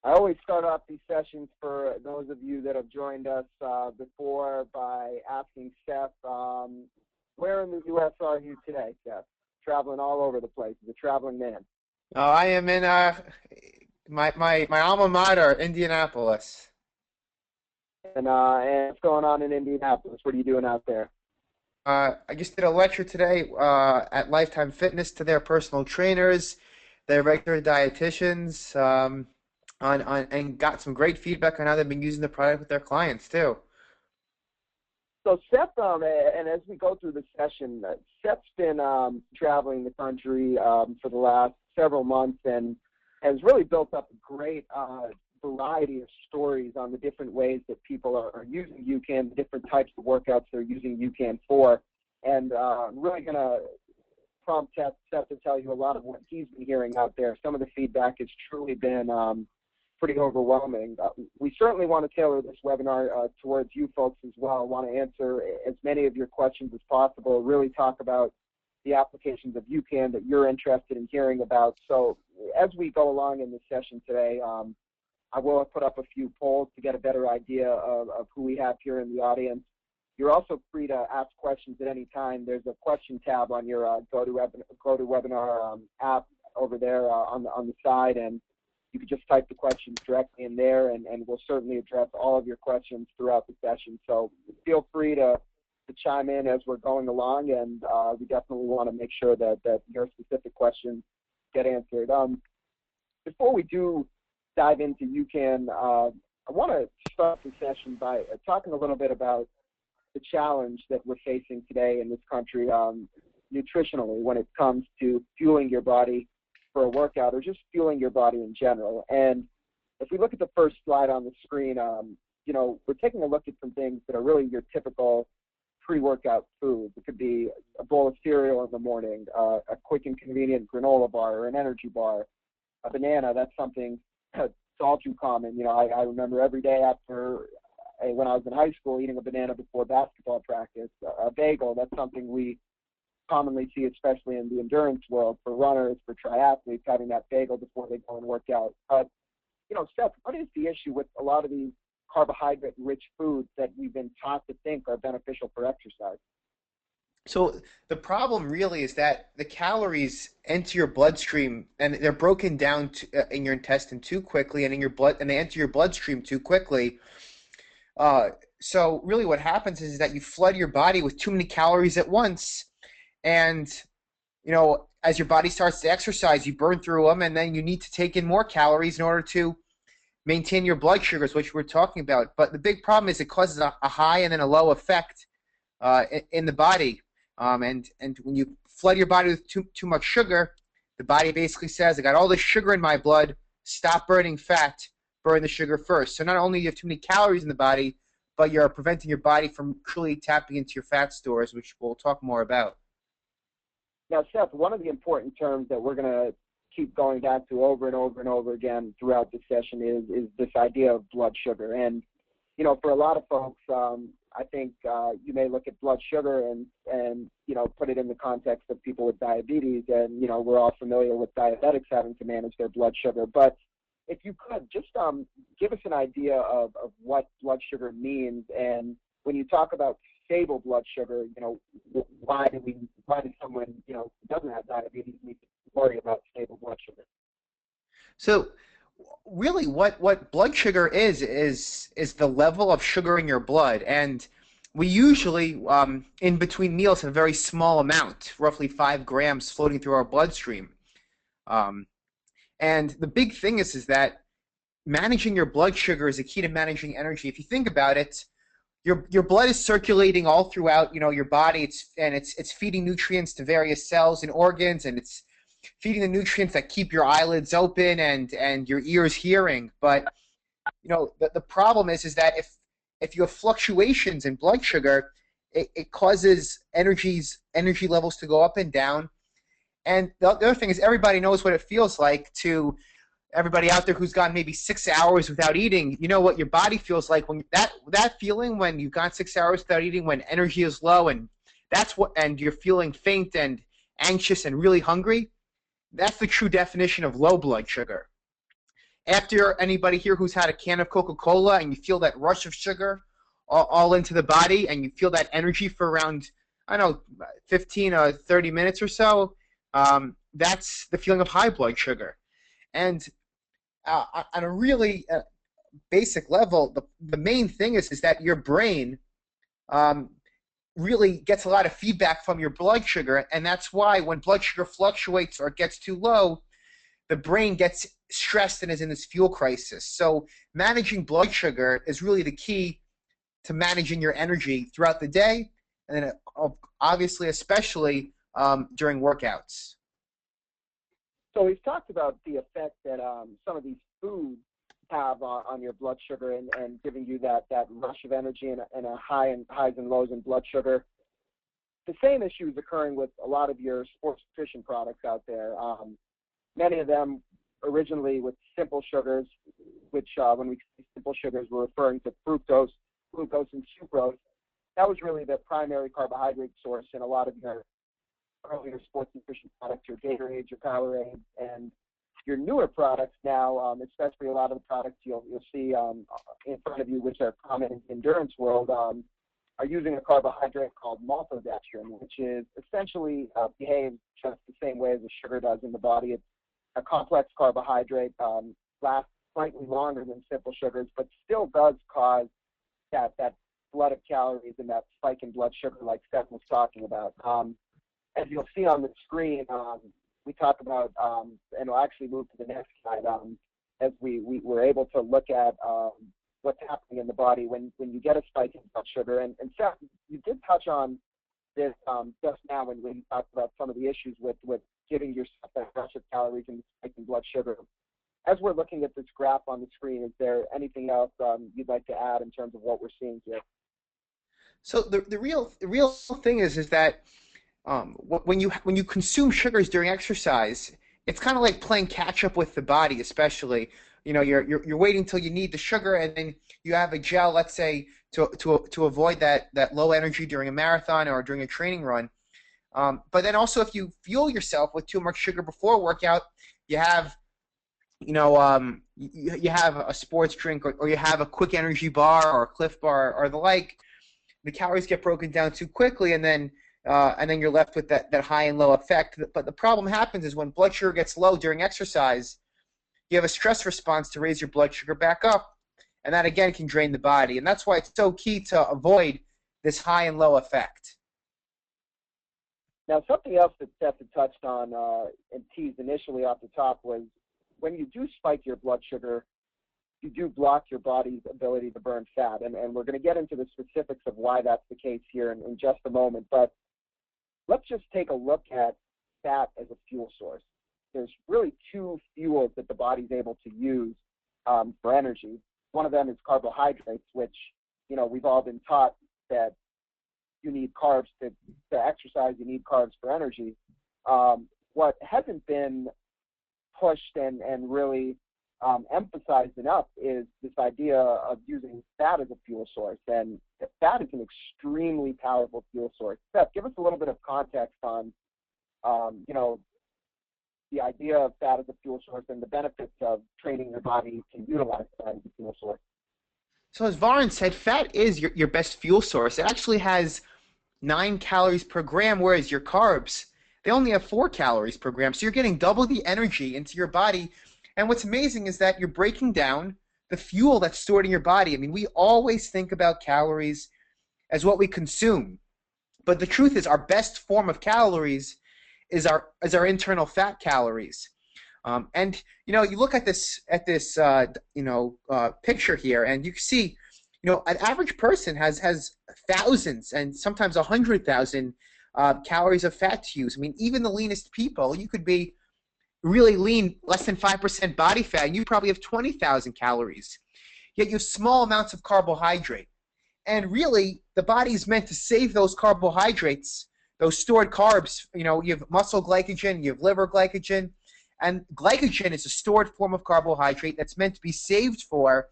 I always start off these sessions for those of you that have joined us before by asking Seth, where in the U.S. are you today, Seth? Traveling all over the place. He's a traveling man. I am in my alma mater, Indianapolis. And what's going on in Indianapolis? What are you doing out there? I just did a lecture today at Lifetime Fitness to their personal trainers, their regular dietitians, and got some great feedback on how they've been using the product with their clients too. So Seth, and as we go through the session, Seth's been traveling the country for the last several months and has really built up a great variety of stories on the different ways that people are using UCAN, the different types of workouts they're using UCAN for. And I'm really going to prompt Seth to tell you a lot of what he's been hearing out there. Some of the feedback has truly been pretty overwhelming. We certainly want to tailor this webinar towards you folks as well. I want to answer as many of your questions as possible, really talk about the applications of UCAN that you're interested in hearing about. So as we go along in this session today, I will put up a few polls to get a better idea of who we have here in the audience. You're also free to ask questions at any time. There's a question tab on your GoToWebinar app over there on the side, and you can just type the questions directly in there, and we'll certainly address all of your questions throughout the session. So feel free to chime in as we're going along, and we definitely want to make sure that your specific questions get answered. Before we do dive into UCAN, I want to start the session by talking a little bit about the challenge that we're facing today in this country nutritionally when it comes to fueling your body for a workout or just fueling your body in general. And if we look at the first slide on the screen, we're taking a look at some things that are really your typical pre-workout foods. It could be a bowl of cereal in the morning, a quick and convenient granola bar or an energy bar, a banana. That's something that's all too common. I remember every day after when I was in high school eating a banana before basketball practice. A bagel, that's something we commonly see, especially in the endurance world, for runners, for triathletes, having that bagel before they go and work out. Seth, what is the issue with a lot of these carbohydrate-rich foods that we've been taught to think are beneficial for exercise? So the problem really is that the calories enter your bloodstream and they're broken down in your intestine too quickly and in your blood, and they enter your bloodstream too quickly. So really what happens is that you flood your body with too many calories at once, and as your body starts to exercise, you burn through them, and then you need to take in more calories in order to maintain your blood sugars, which we're talking about. But the big problem is it causes a high and then a low effect in the body. And when you flood your body with too much sugar, the body basically says, I got all this sugar in my blood, stop burning fat, burn the sugar first. So not only do you have too many calories in the body, but you're preventing your body from truly tapping into your fat stores, which we'll talk more about. Now, Seth, one of the important terms that we're going to keep going back to over and over and over again throughout this session is this idea of blood sugar. And, for a lot of folks, I think you may look at blood sugar and put it in the context of people with diabetes, and we're all familiar with diabetics having to manage their blood sugar. But if you could just give us an idea of what blood sugar means, and when you talk about stable blood sugar, why does someone who doesn't have diabetes need to worry about stable blood sugar? So really what blood sugar is the level of sugar in your blood, and we usually in between meals have a very small amount, roughly 5 grams floating through our bloodstream. And the big thing is that managing your blood sugar is a key to managing energy. If you think about it, your blood is circulating all throughout your body. It's feeding nutrients to various cells and organs, and it's feeding the nutrients that keep your eyelids open and your ears hearing. But the problem is that if you have fluctuations in blood sugar, it causes energy levels to go up and down. And the other thing is, everybody knows what it feels like to everybody out there who's gone maybe 6 hours without eating. You know what your body feels like when that feeling when you've gone 6 hours without eating, when energy is low, and you're feeling faint and anxious and really hungry. That's the true definition of low blood sugar. after anybody here who's had a can of Coca-Cola and you feel that rush of sugar all into the body and you feel that energy for around, I don't know, 15 or 30 minutes or so, that's the feeling of high blood sugar. And on a really basic level, the main thing is that your brain um, really gets a lot of feedback from your blood sugar, and that's why when blood sugar fluctuates or gets too low, the brain gets stressed and is in this fuel crisis. So managing blood sugar is really the key to managing your energy throughout the day, and then obviously especially during workouts. So we've talked about the effect that some of these foods have on your blood sugar and giving you that rush of energy and a highs and lows in blood sugar. The same issue is occurring with a lot of your sports nutrition products out there. Many of them originally with simple sugars, which when we say simple sugars, we're referring to fructose, glucose, and sucrose. That was really the primary carbohydrate source in a lot of your earlier sports nutrition products, your Gatorade, your Powerade, and your newer products now, especially a lot of the products you'll see in front of you, which are common in the endurance world, are using a carbohydrate called maltodextrin, which is essentially behaves just the same way as a sugar does in the body. It's a complex carbohydrate, lasts slightly longer than simple sugars, but still does cause that flood of calories and that spike in blood sugar like Steph was talking about. As you'll see on the screen, we talk about, and we'll actually move to the next slide, as we were able to look at what's happening in the body when you get a spike in blood sugar. And Seth, you did touch on this just now when you talked about some of the issues with giving yourself that rush of calories and spike in blood sugar. As we're looking at this graph on the screen, is there anything else you'd like to add in terms of what we're seeing here? So the real thing is that when you consume sugars during exercise, it's kind of like playing catch up with the body, especially. You're waiting till you need the sugar, and then you have a gel, let's say, to avoid that low energy during a marathon or during a training run. But then also, if you fuel yourself with too much sugar before a workout, you have you have a sports drink or you have a quick energy bar or a Cliff Bar or the like. The calories get broken down too quickly, and then you're left with that high and low effect. But the problem happens is when blood sugar gets low during exercise, you have a stress response to raise your blood sugar back up, and that again can drain the body. And that's why it's so key to avoid this high and low effect. Now, something else that Seth had touched on and teased initially off the top was when you do spike your blood sugar, you do block your body's ability to burn fat. And we're going to get into the specifics of why that's the case here in just a moment. But let's just take a look at fat as a fuel source. There's really two fuels that the body's able to use for energy. One of them is carbohydrates, which, we've all been taught that you need carbs to exercise, you need carbs for energy. What hasn't been pushed and really emphasized enough is this idea of using fat as a fuel source. And fat is an extremely powerful fuel source. Seth, give us a little bit of context on, the idea of fat as a fuel source and the benefits of training your body to utilize fat as a fuel source. So as Varun said, fat is your best fuel source. It actually has 9 calories per gram, whereas your carbs, they only have 4 calories per gram. So you're getting double the energy into your body. And what's amazing is that you're breaking down the fuel that's stored in your body. I mean, we always think about calories as what we consume. But the truth is our best form of calories is our internal fat calories. And you look at this picture here, and you can see, an average person has thousands and sometimes 100,000 calories of fat to use. I mean, even the leanest people, you could be really lean, less than 5% body fat, and you probably have 20,000 calories. Yet you have small amounts of carbohydrate. And really, the body is meant to save those carbohydrates, those stored carbs. You have muscle glycogen, you have liver glycogen, and glycogen is a stored form of carbohydrate that's meant to be saved for,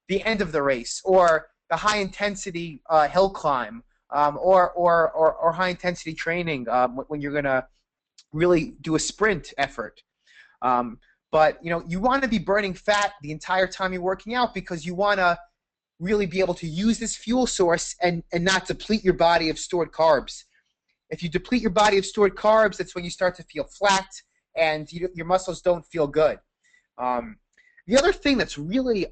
the end of the race or the high intensity hill climb or high intensity training when you're going to really do a sprint effort. But you want to be burning fat the entire time you're working out because you want to really be able to use this fuel source and not deplete your body of stored carbs. If you deplete your body of stored carbs, that's when you start to feel flat and your muscles don't feel good. The other thing that's really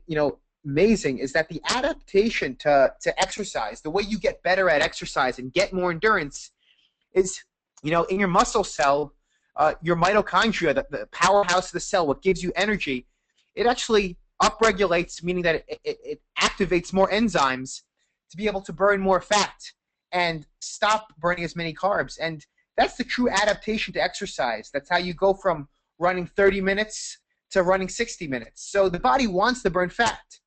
amazing is that the adaptation to exercise, the way you get better at exercise and get more endurance, is in your muscle cell, your mitochondria, the powerhouse of the cell, what gives you energy, it actually upregulates, meaning that it activates more enzymes to be able to burn more fat and stop burning as many carbs. And that's the true adaptation to exercise. That's how you go from running 30 minutes to running 60 minutes. So the body wants to burn fat.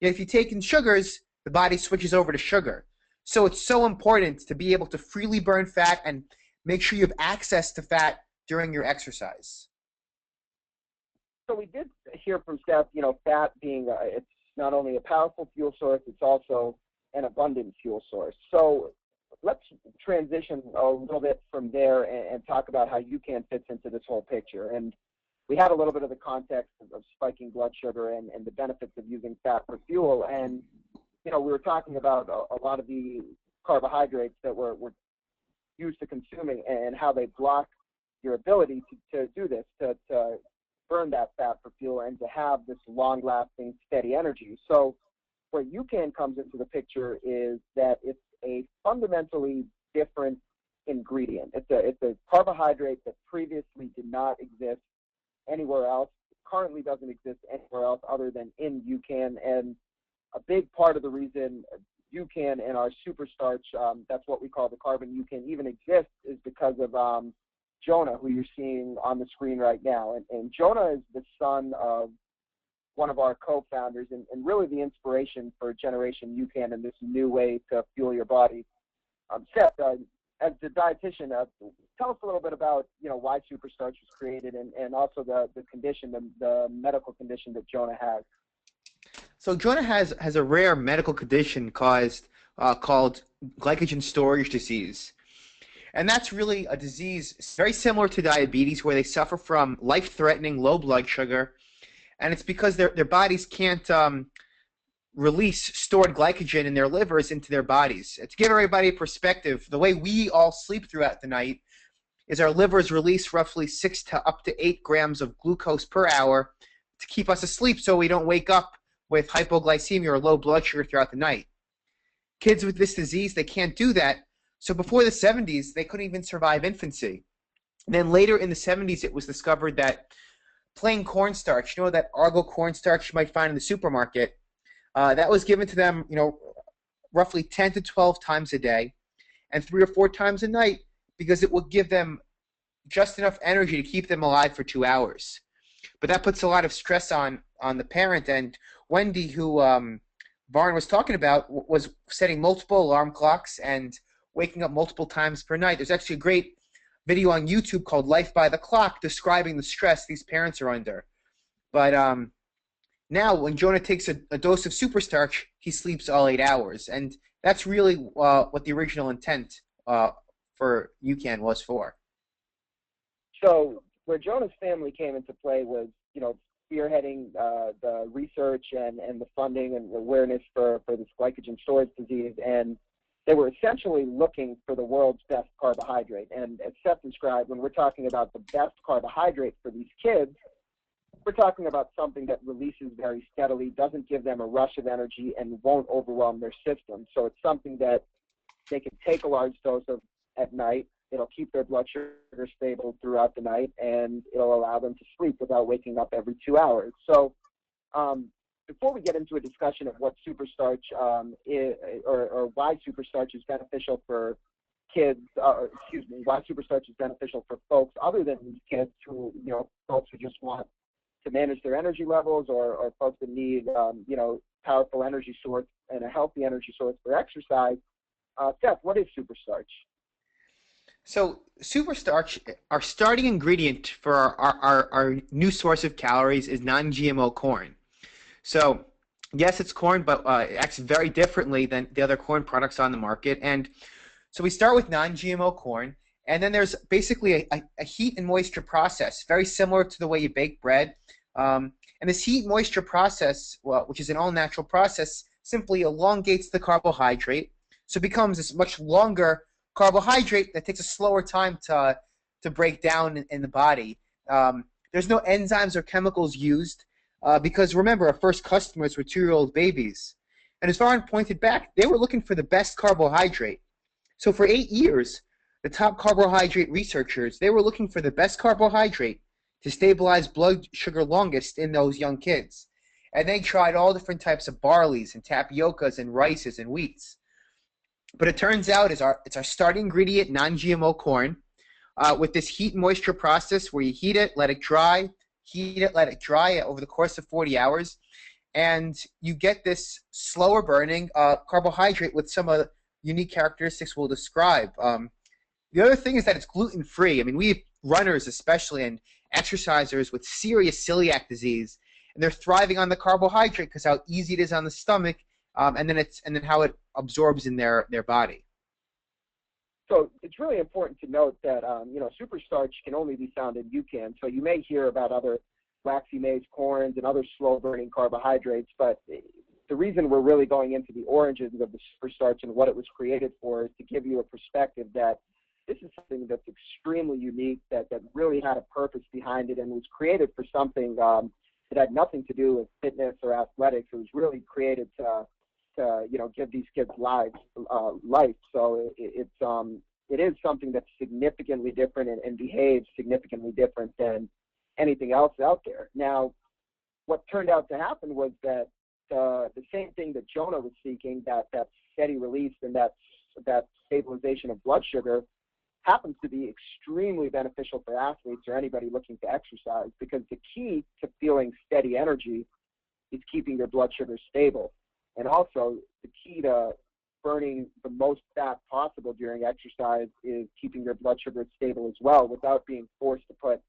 If you take in sugars, the body switches over to sugar. So it's so important to be able to freely burn fat and make sure you have access to fat during your exercise. So we did hear from Seth, fat being, it's not only a powerful fuel source, it's also an abundant fuel source. So let's transition a little bit from there and talk about how UCAN fits into this whole picture. And we had a little bit of the context of spiking blood sugar and the benefits of using fat for fuel. And, we were talking about a lot of the carbohydrates that we're used to consuming and how they block your ability to do this, to burn that fat for fuel and to have this long-lasting, steady energy. So where UCAN comes into the picture is that it's a fundamentally different ingredient. It's a carbohydrate that previously did not exist anywhere else, currently doesn't exist anywhere else other than in UCAN. And a big part of the reason UCAN and our SuperStarch, that's what we call the carbon UCAN, even exists is because of Jonah, who you're seeing on the screen right now. And Jonah is the son of one of our co-founders and really the inspiration for Generation UCAN and this new way to fuel your body. Seth, as the dietitian, tell us a little bit about why SuperStarch was created and also the condition, the medical condition that Jonah has. So Jonah has a rare medical condition called glycogen storage disease. And that's really a disease very similar to diabetes, where they suffer from life-threatening low blood sugar. And it's because their bodies can't release stored glycogen in their livers into their bodies. To give everybody a perspective, the way we all sleep throughout the night is our livers release roughly 6 to up to 8 grams of glucose per hour to keep us asleep so we don't wake up with hypoglycemia or low blood sugar throughout the night. Kids with this disease, they can't do that. So before the 70s, they couldn't even survive infancy. And then later in the 70s, it was discovered that plain cornstarch, that Argo cornstarch you might find in the supermarket, that was given to them, roughly 10 to 12 times a day and 3 or 4 times a night because it would give them just enough energy to keep them alive for 2 hours. But that puts a lot of stress on the parent. And Wendy, who Varn was talking about, was setting multiple alarm clocks and waking up multiple times per night. There's actually a great video on YouTube called Life by the Clock describing the stress these parents are under. But now when Jonah takes a dose of SuperStarch, he sleeps all 8 hours. And that's really what the original intent for UCAN was for. So where Jonah's family came into play was, spearheading the research and the funding and awareness for this glycogen storage disease. And they were essentially looking for the world's best carbohydrate. And as Seth described, when we're talking about the best carbohydrate for these kids, we're talking about something that releases very steadily, doesn't give them a rush of energy, and won't overwhelm their system. So it's something that they can take a large dose of at night. It'll keep their blood sugar stable throughout the night, and it'll allow them to sleep without waking up every 2 hours. So before we get into a discussion of what SuperStarch is, or why SuperStarch is beneficial for kids, why SuperStarch is beneficial for folks other than these kids who, folks who just want to manage their energy levels, or folks that need, powerful energy source and a healthy energy source for exercise. Seth, what is SuperStarch? So SuperStarch, our starting ingredient for our new source of calories is non-GMO corn. So yes, it's corn, but it acts very differently than the other corn products on the market. And so we start with non-GMO corn, And then there's basically a heat and moisture process, very similar to the way you bake bread. And this heat moisture process, well, which is an all-natural process, simply elongates the carbohydrate, so it becomes this much longer carbohydrate that takes a slower time to break down in the body. There's no enzymes or chemicals used because remember, our first customers were 2-year-old babies. And as Varun pointed back, they were looking for the best carbohydrate. So for 8 years, the top carbohydrate researchers, they were looking for the best carbohydrate to stabilize blood sugar longest in those young kids. And they tried all different types of barleys and tapiocas and rices and wheats. But it turns out it's our starting ingredient, non-GMO corn, with this heat and moisture process where you heat it, let it dry, heat it, let it dry over the course of 40 hours. And you get this slower burning carbohydrate with some of the unique characteristics we'll describe. The other thing is that it's gluten-free. I mean, we have runners especially and exercisers with serious celiac disease, and they're thriving on the carbohydrate because how easy it is on the stomach, and then how it absorbs in their body. So it's really important to note that SuperStarch can only be found in UCAN. So you may hear about other waxy maize corns and other slow-burning carbohydrates, but the reason we're really going into the origins of the SuperStarch and what it was created for is to give you a perspective that this is something that's extremely unique, that really had a purpose behind it and was created for something that had nothing to do with fitness or athletics. It was really created to give these kids life. So it is something that's significantly different and behaves significantly different than anything else out there. Now, what turned out to happen was that the same thing that Jonah was seeking, that steady release and that stabilization of blood sugar, happens to be extremely beneficial for athletes or anybody looking to exercise, because the key to feeling steady energy is keeping your blood sugar stable. And also, the key to burning the most fat possible during exercise is keeping your blood sugar stable as well without being forced to put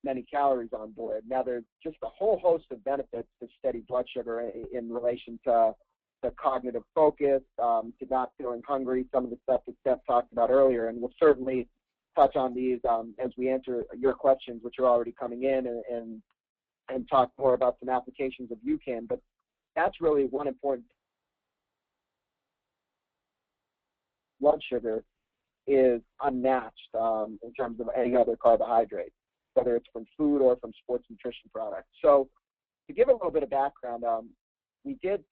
many calories on board. Now, there's just a whole host of benefits to steady blood sugar in relation to the cognitive focus, to not feeling hungry, some of the stuff that Steph talked about earlier, and we'll certainly touch on these as we answer your questions, which are already coming in, and talk more about some applications of UCAN. But that's really one important. Blood sugar is unmatched in terms of any other carbohydrate, whether it's from food or from sports nutrition products. So to give a little bit of background, we did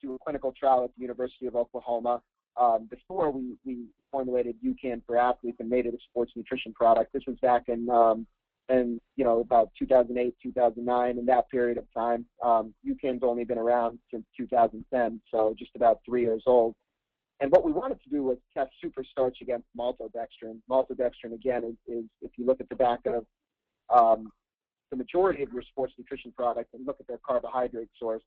do a clinical trial at the University of Oklahoma before we formulated UCAN for athletes and made it a sports nutrition product. This was back in about 2008, 2009, in that period of time. UCAN's only been around since 2010, so just about 3 years old. And what we wanted to do was test SuperStarch against maltodextrin. Maltodextrin, again, is if you look at the back of the majority of your sports nutrition products and look at their carbohydrate source,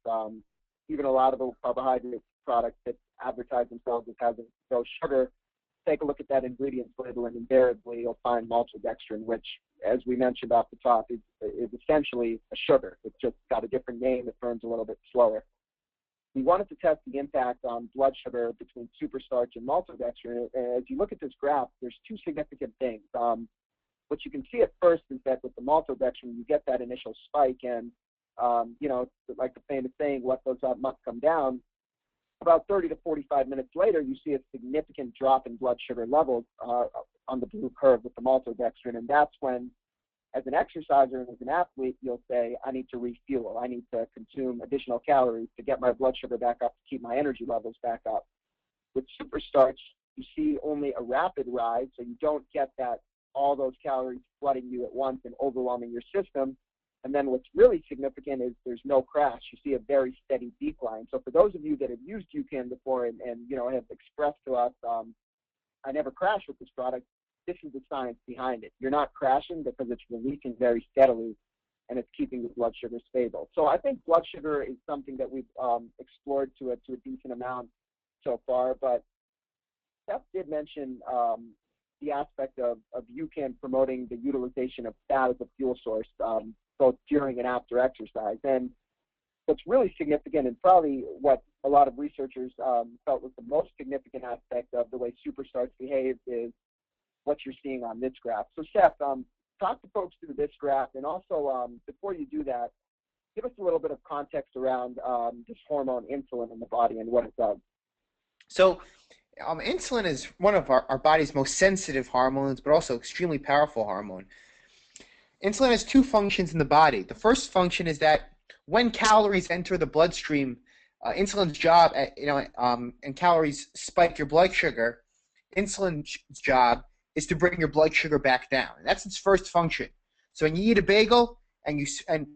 even a lot of the carbohydrate products that advertise themselves as having no sugar, take a look at that ingredients label, and invariably you'll find maltodextrin, which, as we mentioned off the top, is essentially a sugar. It's just got a different name that burns a little bit slower. We wanted to test the impact on blood sugar between SuperStarch and maltodextrin. As you look at this graph, there's two significant things. What you can see at first is that with the maltodextrin, you get that initial spike, and like the famous saying, what goes up must come down. About 30 to 45 minutes later, you see a significant drop in blood sugar levels on the blue curve with the maltodextrin, and that's when, as an exerciser and as an athlete, you'll say, I need to refuel. I need to consume additional calories to get my blood sugar back up, to keep my energy levels back up. With SuperStarch, you see only a rapid rise, so you don't get all those calories flooding you at once and overwhelming your system. And then what's really significant is there's no crash. You see a very steady decline. So for those of you that have used UCAN before and have expressed to us, I never crash with this product, this is the science behind it. You're not crashing because it's releasing very steadily and it's keeping the blood sugar stable. So I think blood sugar is something that we've explored to a decent amount so far, but Steph did mention the aspect of UCAN promoting the utilization of fat as a fuel source, both during and after exercise. And what's really significant, and probably what a lot of researchers felt was the most significant aspect of the way SuperStarch behaves, is what you're seeing on this graph. So Seth, talk to folks through this graph, and also before you do that, give us a little bit of context around this hormone insulin in the body and what it does. So insulin is one of our body's most sensitive hormones, but also extremely powerful hormone. Insulin has two functions in the body. The first function is that when calories enter the bloodstream, insulin's job, and calories spike your blood sugar, insulin's job is to bring your blood sugar back down. That's its first function. So when you eat a bagel and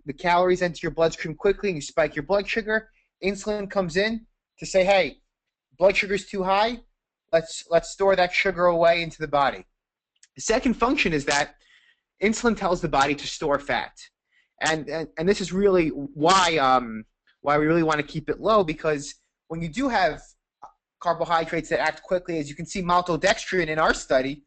the calories enter your bloodstream quickly and you spike your blood sugar, insulin comes in to say, hey, blood sugar's too high, let's store that sugar away into the body. The second function is that insulin tells the body to store fat. And this is really why we really want to keep it low, because when you do have carbohydrates that act quickly, as you can see, maltodextrin in our study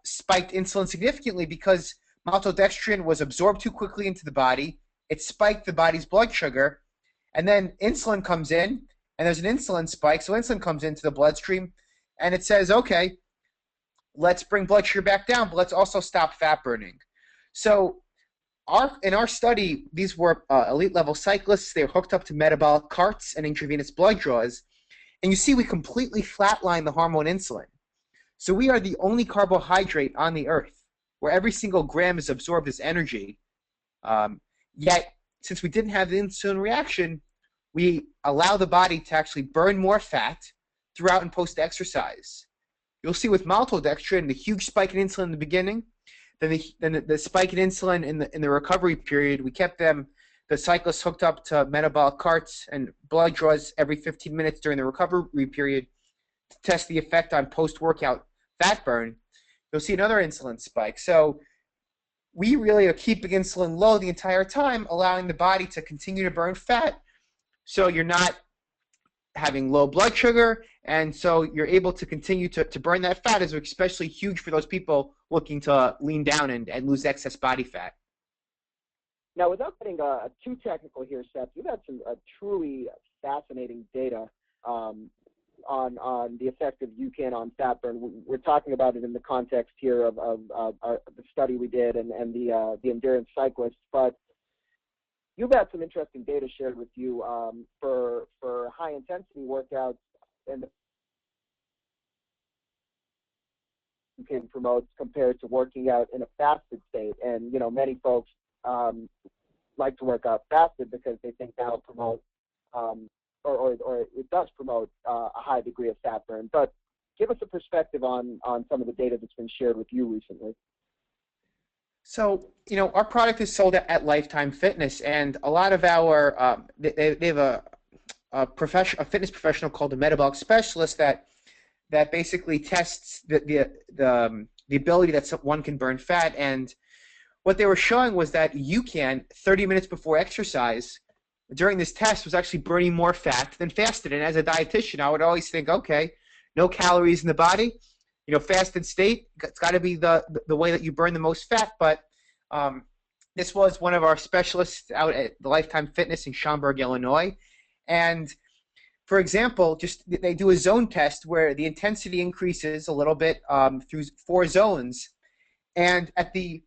spiked insulin significantly because maltodextrin was absorbed too quickly into the body. It spiked the body's blood sugar, and then insulin comes in, and there's an insulin spike. So insulin comes into the bloodstream, and it says, okay, let's bring blood sugar back down, but let's also stop fat burning. So in our study, these were elite level cyclists. They were hooked up to metabolic carts and intravenous blood draws. And you see we completely flatline the hormone insulin. So we are the only carbohydrate on the earth where every single gram is absorbed as energy. Yet, since we didn't have the insulin reaction, we allow the body to actually burn more fat throughout and post-exercise. You'll see with maltodextrin, the huge spike in insulin in the beginning, then the spike in insulin in the recovery period. We kept the cyclists hooked up to metabolic carts and blood draws every 15 minutes during the recovery period to test the effect on post-workout fat burn. You'll see another insulin spike. So we really are keeping insulin low the entire time, allowing the body to continue to burn fat, so you're not having low blood sugar, and so you're able to continue to burn that fat, is especially huge for those people looking to lean down and lose excess body fat. Now, without getting too technical here, Seth, you've had some truly fascinating data on the effect of UCAN on fat burn. We're talking about it in the context here of the study we did and the endurance cyclists, but you've had some interesting data shared with you for high-intensity workouts and UCAN promotes compared to working out in a fasted state. And, you know, many folks like to work out fasted because they think that'll promote, or it does promote a high degree of fat burn. But give us a perspective on some of the data that's been shared with you recently. So, you know, our product is sold at Lifetime Fitness, and a lot of our they have a fitness professional called a metabolic specialist that basically tests the ability that one can burn fat. And what they were showing was that UCAN 30 minutes before exercise during this test was actually burning more fat than fasted. And as a dietitian, I would always think, okay, no calories in the body. You know, fasted state, it's got to be the way that you burn the most fat. But this was one of our specialists out at the Lifetime Fitness in Schaumburg, Illinois. And for example, they do a zone test where the intensity increases a little bit through 4 zones. And at the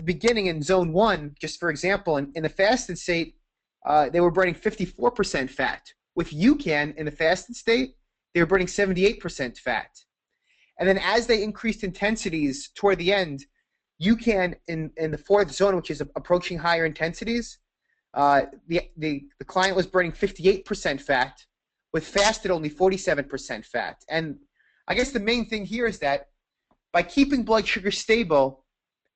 beginning in zone 1, just for example, in the fasted state, they were burning 54% fat. With UCAN in the fasted state, they were burning 78% fat. And then as they increased intensities toward the end, UCAN in the 4th zone, which is approaching higher intensities, the client was burning 58% fat, with fasted only 47% fat. And I guess the main thing here is that by keeping blood sugar stable,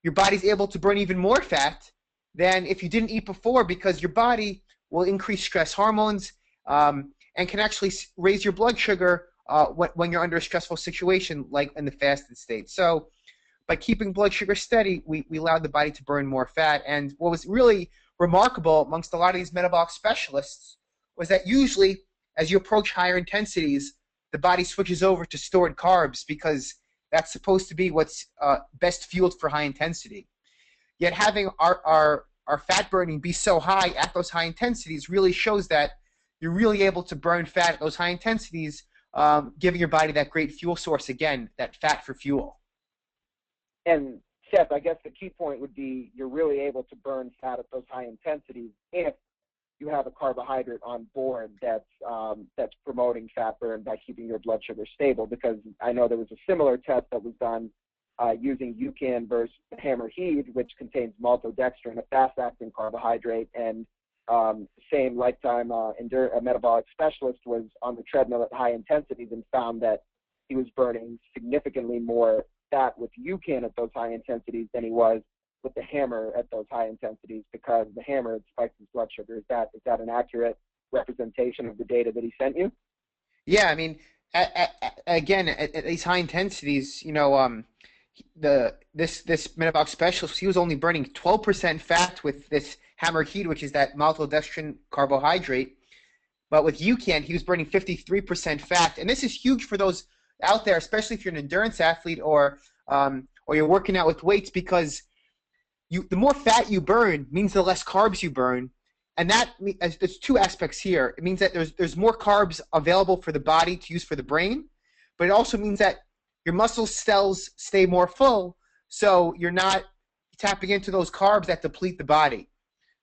your body's able to burn even more fat than if you didn't eat before, because your body will increase stress hormones and can actually raise your blood sugar when you're under a stressful situation like in the fasted state. So by keeping blood sugar steady, we allowed the body to burn more fat. And what was really remarkable amongst a lot of these metabolic specialists was that usually as you approach higher intensities, the body switches over to stored carbs because that's supposed to be what's best fueled for high intensity. Yet having our fat burning be so high at those high intensities really shows that you're really able to burn fat at those high intensities, giving your body that great fuel source again, that fat for fuel. And Seth, I guess the key point would be you're really able to burn fat at those high intensities if you have a carbohydrate on board that's promoting fat burn by keeping your blood sugar stable. Because I know there was a similar test that was done using UCAN versus hammer heat, which contains maltodextrin, a fast-acting carbohydrate, and same lifetime metabolic specialist was on the treadmill at high intensities and found that he was burning significantly more fat with UCAN at those high intensities than he was with the hammer at those high intensities, because the hammer spikes his blood sugar. Is that an accurate representation of the data that he sent you? Yeah, I mean, again, at these high intensities, this metabolic specialist, he was only burning 12% fat with this hammer heat, which is that maltodextrin carbohydrate. But with UCAN, he was burning 53% fat, and this is huge for those out there, especially if you're an endurance athlete or you're working out with weights, because the more fat you burn means the less carbs you burn, and there's two aspects here. It means that there's more carbs available for the body to use for the brain, but it also means that your muscle cells stay more full, so you're not tapping into those carbs that deplete the body.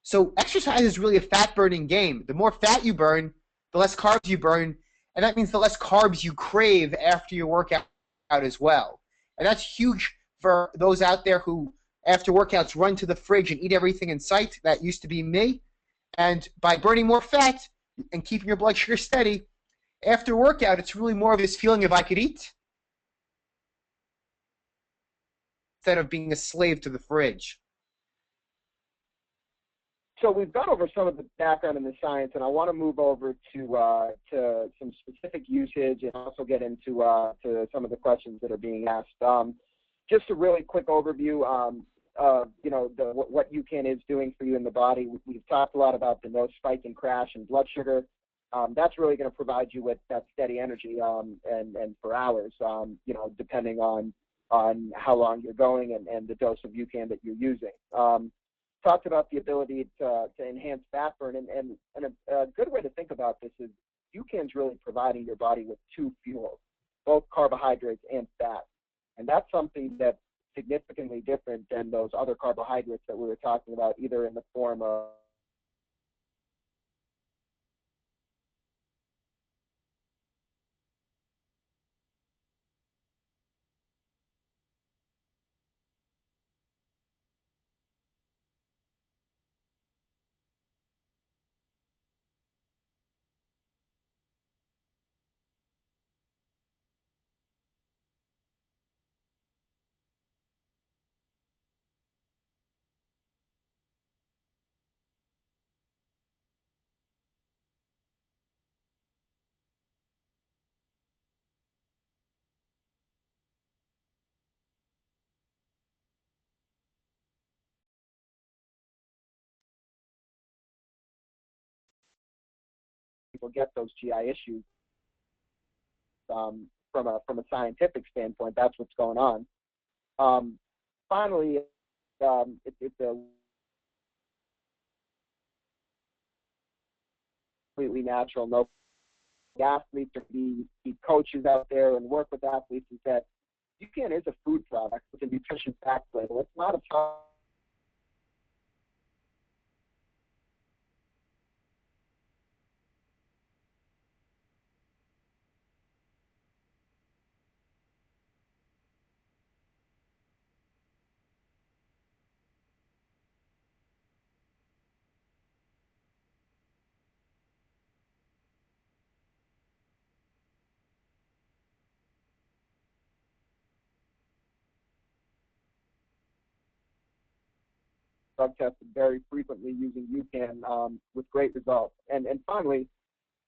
So exercise is really a fat burning game. The more fat you burn, the less carbs you burn, and that means the less carbs you crave after your workout as well. And that's huge for those out there who, after workouts, run to the fridge and eat everything in sight. That used to be me. And by burning more fat and keeping your blood sugar steady, after workout, it's really more of this feeling of I could eat instead of being a slave to the fridge. So we've gone over some of the background in the science, and I want to move over to some specific usage and also get into to some of the questions that are being asked. Just a really quick overview of what UCAN is doing for you in the body. We've talked a lot about the no spike and crash and blood sugar. That's really going to provide you with that steady energy and for hours, depending on how long you're going and the dose of UCAN that you're using. Talked about the ability to enhance fat burn, and a good way to think about this is UCAN's really providing your body with two fuels, both carbohydrates and fat. And that's something that's significantly different than those other carbohydrates that we were talking about, either in the form of people get those GI issues from a scientific standpoint. That's what's going on. Finally, it's a completely natural. No athletes or be coaches out there and work with athletes is that UCAN is a food product with a nutrition fact label. It's not a drug tested very frequently using UCAN with great results. And finally,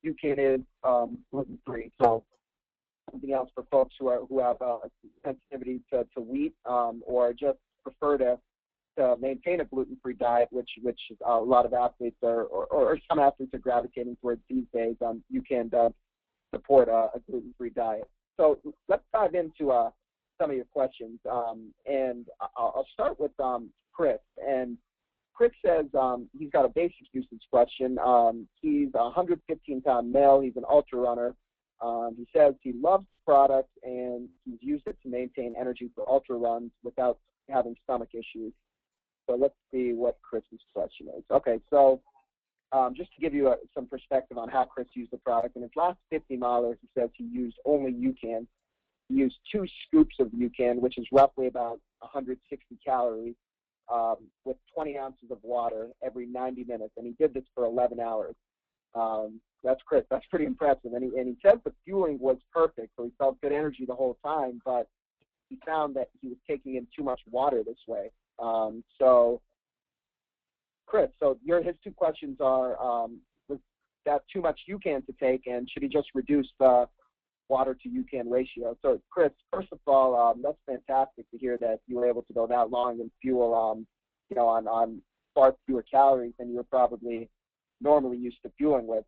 UCAN is gluten-free. So something else for folks who have sensitivity to wheat or just prefer to maintain a gluten-free diet, which a lot of athletes or some athletes are gravitating towards these days. UCAN does support a gluten-free diet. So let's dive into some of your questions, and I'll start with Chris. And Chris says he's got a basic usage question. He's a 115-pound male. He's an ultra runner. He says he loves product, and he's used it to maintain energy for ultra runs without having stomach issues. So let's see what Chris's question is. Okay, so just to give you some perspective on how Chris used the product, in his last 50 milers, he says he used only UCAN. He used 2 scoops of UCAN, which is roughly about 160 calories, with 20 ounces of water every 90 minutes, and he did this for 11 hours. That's Chris. That's pretty impressive. And he said the fueling was perfect, so he felt good energy the whole time, but he found that he was taking in too much water this way. So, Chris, so his 2 questions are, was that too much UCAN to take, and should he just reduce the water to UCAN ratio? So, Chris, first of all, that's fantastic to hear that you were able to go that long and fuel, on far fewer calories than you were probably normally used to fueling with.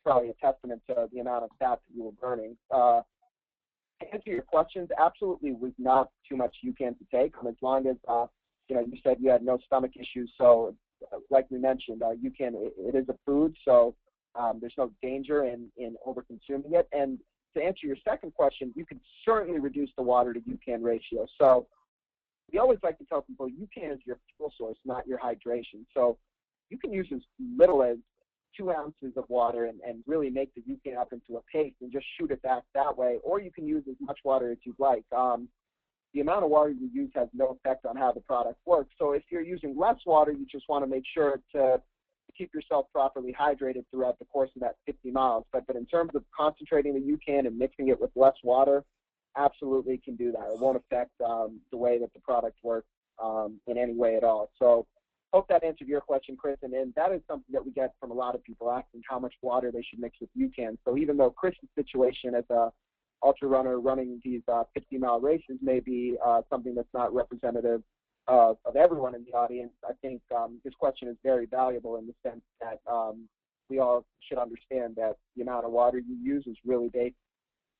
Probably a testament to the amount of fat that you were burning. To answer your questions, absolutely was not too much UCAN to take, as long as you said you had no stomach issues. So, like we mentioned, UCAN it is a food, so there's no danger in over-consuming it. And to answer your second question, you can certainly reduce the water to UCAN ratio. So we always like to tell people UCAN is your fuel source, not your hydration. So you can use as little as 2 ounces of water and really make the UCAN up into a paste and just shoot it back that way, or you can use as much water as you'd like. The amount of water you use has no effect on how the product works. So if you're using less water, you just want to make sure to keep yourself properly hydrated throughout the course of that 50 miles. But in terms of concentrating the UCAN and mixing it with less water, absolutely can do that. It won't affect the way that the product works in any way at all. So hope that answered your question, Chris. And that is something that we get from a lot of people asking how much water they should mix with UCAN. So even though Chris's situation as a ultra runner running these 50-mile races may be something that's not representative of everyone in the audience, I think this question is very valuable in the sense that we all should understand that the amount of water you use is really based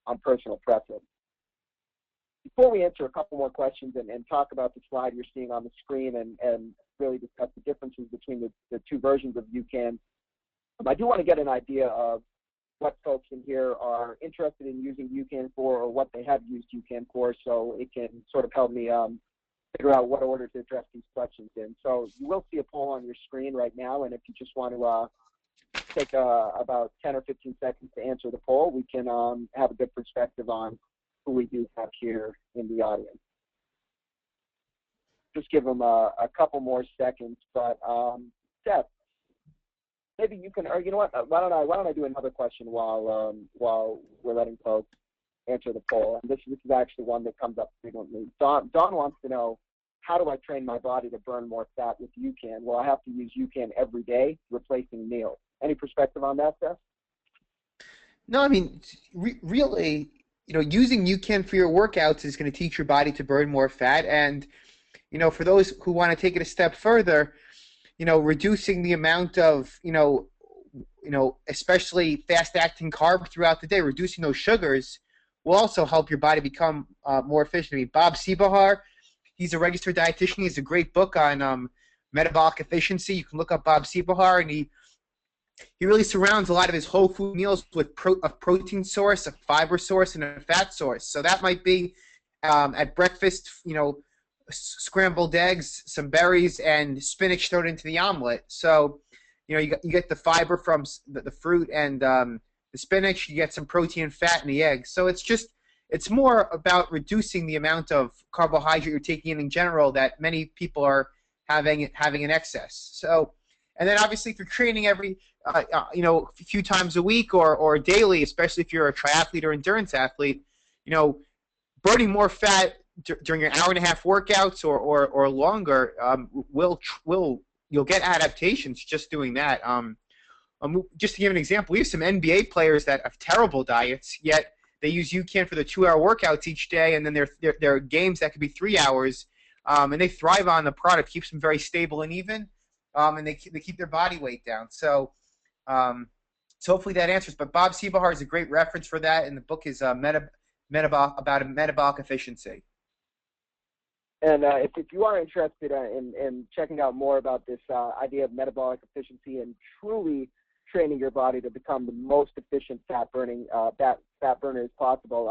on personal preference. Before we answer a couple more questions and talk about the slide you're seeing on the screen and really discuss the differences between the 2 versions of UCAN, I do want to get an idea of what folks in here are interested in using UCAN for, or what they have used UCAN for, so it can sort of help me figure out what order to address these questions in. So you will see a poll on your screen right now, and if you just want to take about 10 or 15 seconds to answer the poll, we can have a good perspective on who we do have here in the audience. Just give them a couple more seconds, but Seth, maybe you can, or you know what? Why don't I do another question while we're letting folks answer the poll? And this is actually one that comes up frequently. Don wants to know, how do I train my body to burn more fat with UCAN? Well, I have to use UCAN every day, replacing meals. Any perspective on that, Seth? No, I mean, really, using UCAN for your workouts is going to teach your body to burn more fat. And, for those who want to take it a step further, reducing the amount of, especially fast-acting carbs throughout the day, reducing those sugars will also help your body become more efficient. I mean, Bob Seebahar, he's a registered dietitian. He has a great book on metabolic efficiency. You can look up Bob Seebahar, and he really surrounds a lot of his whole food meals with a protein source, a fiber source, and a fat source. So that might be at breakfast, scrambled eggs, some berries, and spinach thrown into the omelet. So, you get the fiber from the fruit and the spinach. You get some protein and fat in the eggs. So it's more about reducing the amount of carbohydrate you're taking in general that many people are having in excess. So, and then obviously if you're training every a few times a week or daily, especially if you're a triathlete or endurance athlete, burning more fat during your hour-and-a-half workouts or longer you'll get adaptations just doing that. Just to give an example, we have some NBA players that have terrible diets, yet they use UCAN for the 2-hour workouts each day, and then there are games that could be 3 hours, and they thrive on the product, keeps them very stable and even, and they keep their body weight down. So hopefully that answers. But Bob Seebahar is a great reference for that, and the book is about metabolic efficiency. And if you are interested in checking out more about this idea of metabolic efficiency and truly training your body to become the most efficient fat-burning, fat burner as possible.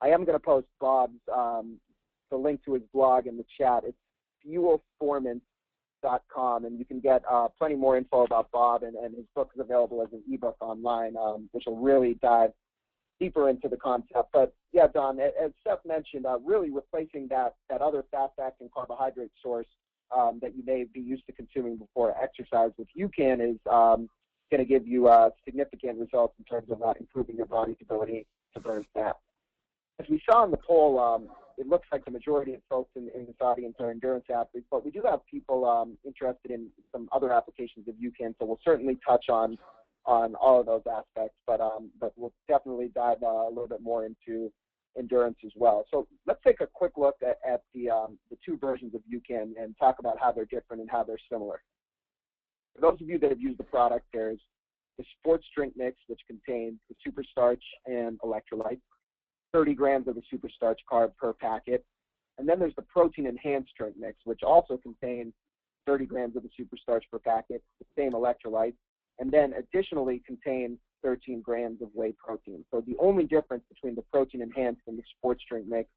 I am going to post Bob's the link to his blog in the chat. It's fuelformance.com, and you can get plenty more info about Bob, and his book is available as an ebook online, which will really dive deeper into the concept. But yeah, Don, as Seth mentioned, really replacing that other fast-acting carbohydrate source that you may be used to consuming before exercise with UCAN is going to give you significant results in terms of improving your body's ability to burn fat. As we saw in the poll, it looks like the majority of folks in this audience are endurance athletes, but we do have people interested in some other applications of UCAN, so we'll certainly touch on all of those aspects, but we'll definitely dive a little bit more into endurance as well. So let's take a quick look at the two versions of UCAN and talk about how they're different and how they're similar. For those of you that have used the product, there's the sports drink mix, which contains the SuperStarch and electrolytes, 30 grams of the SuperStarch carb per packet. And then there's the protein enhanced drink mix, which also contains 30 grams of the SuperStarch per packet, the same electrolytes, and then additionally contains 13 grams of whey protein. So the only difference between the protein enhanced and the sports drink mix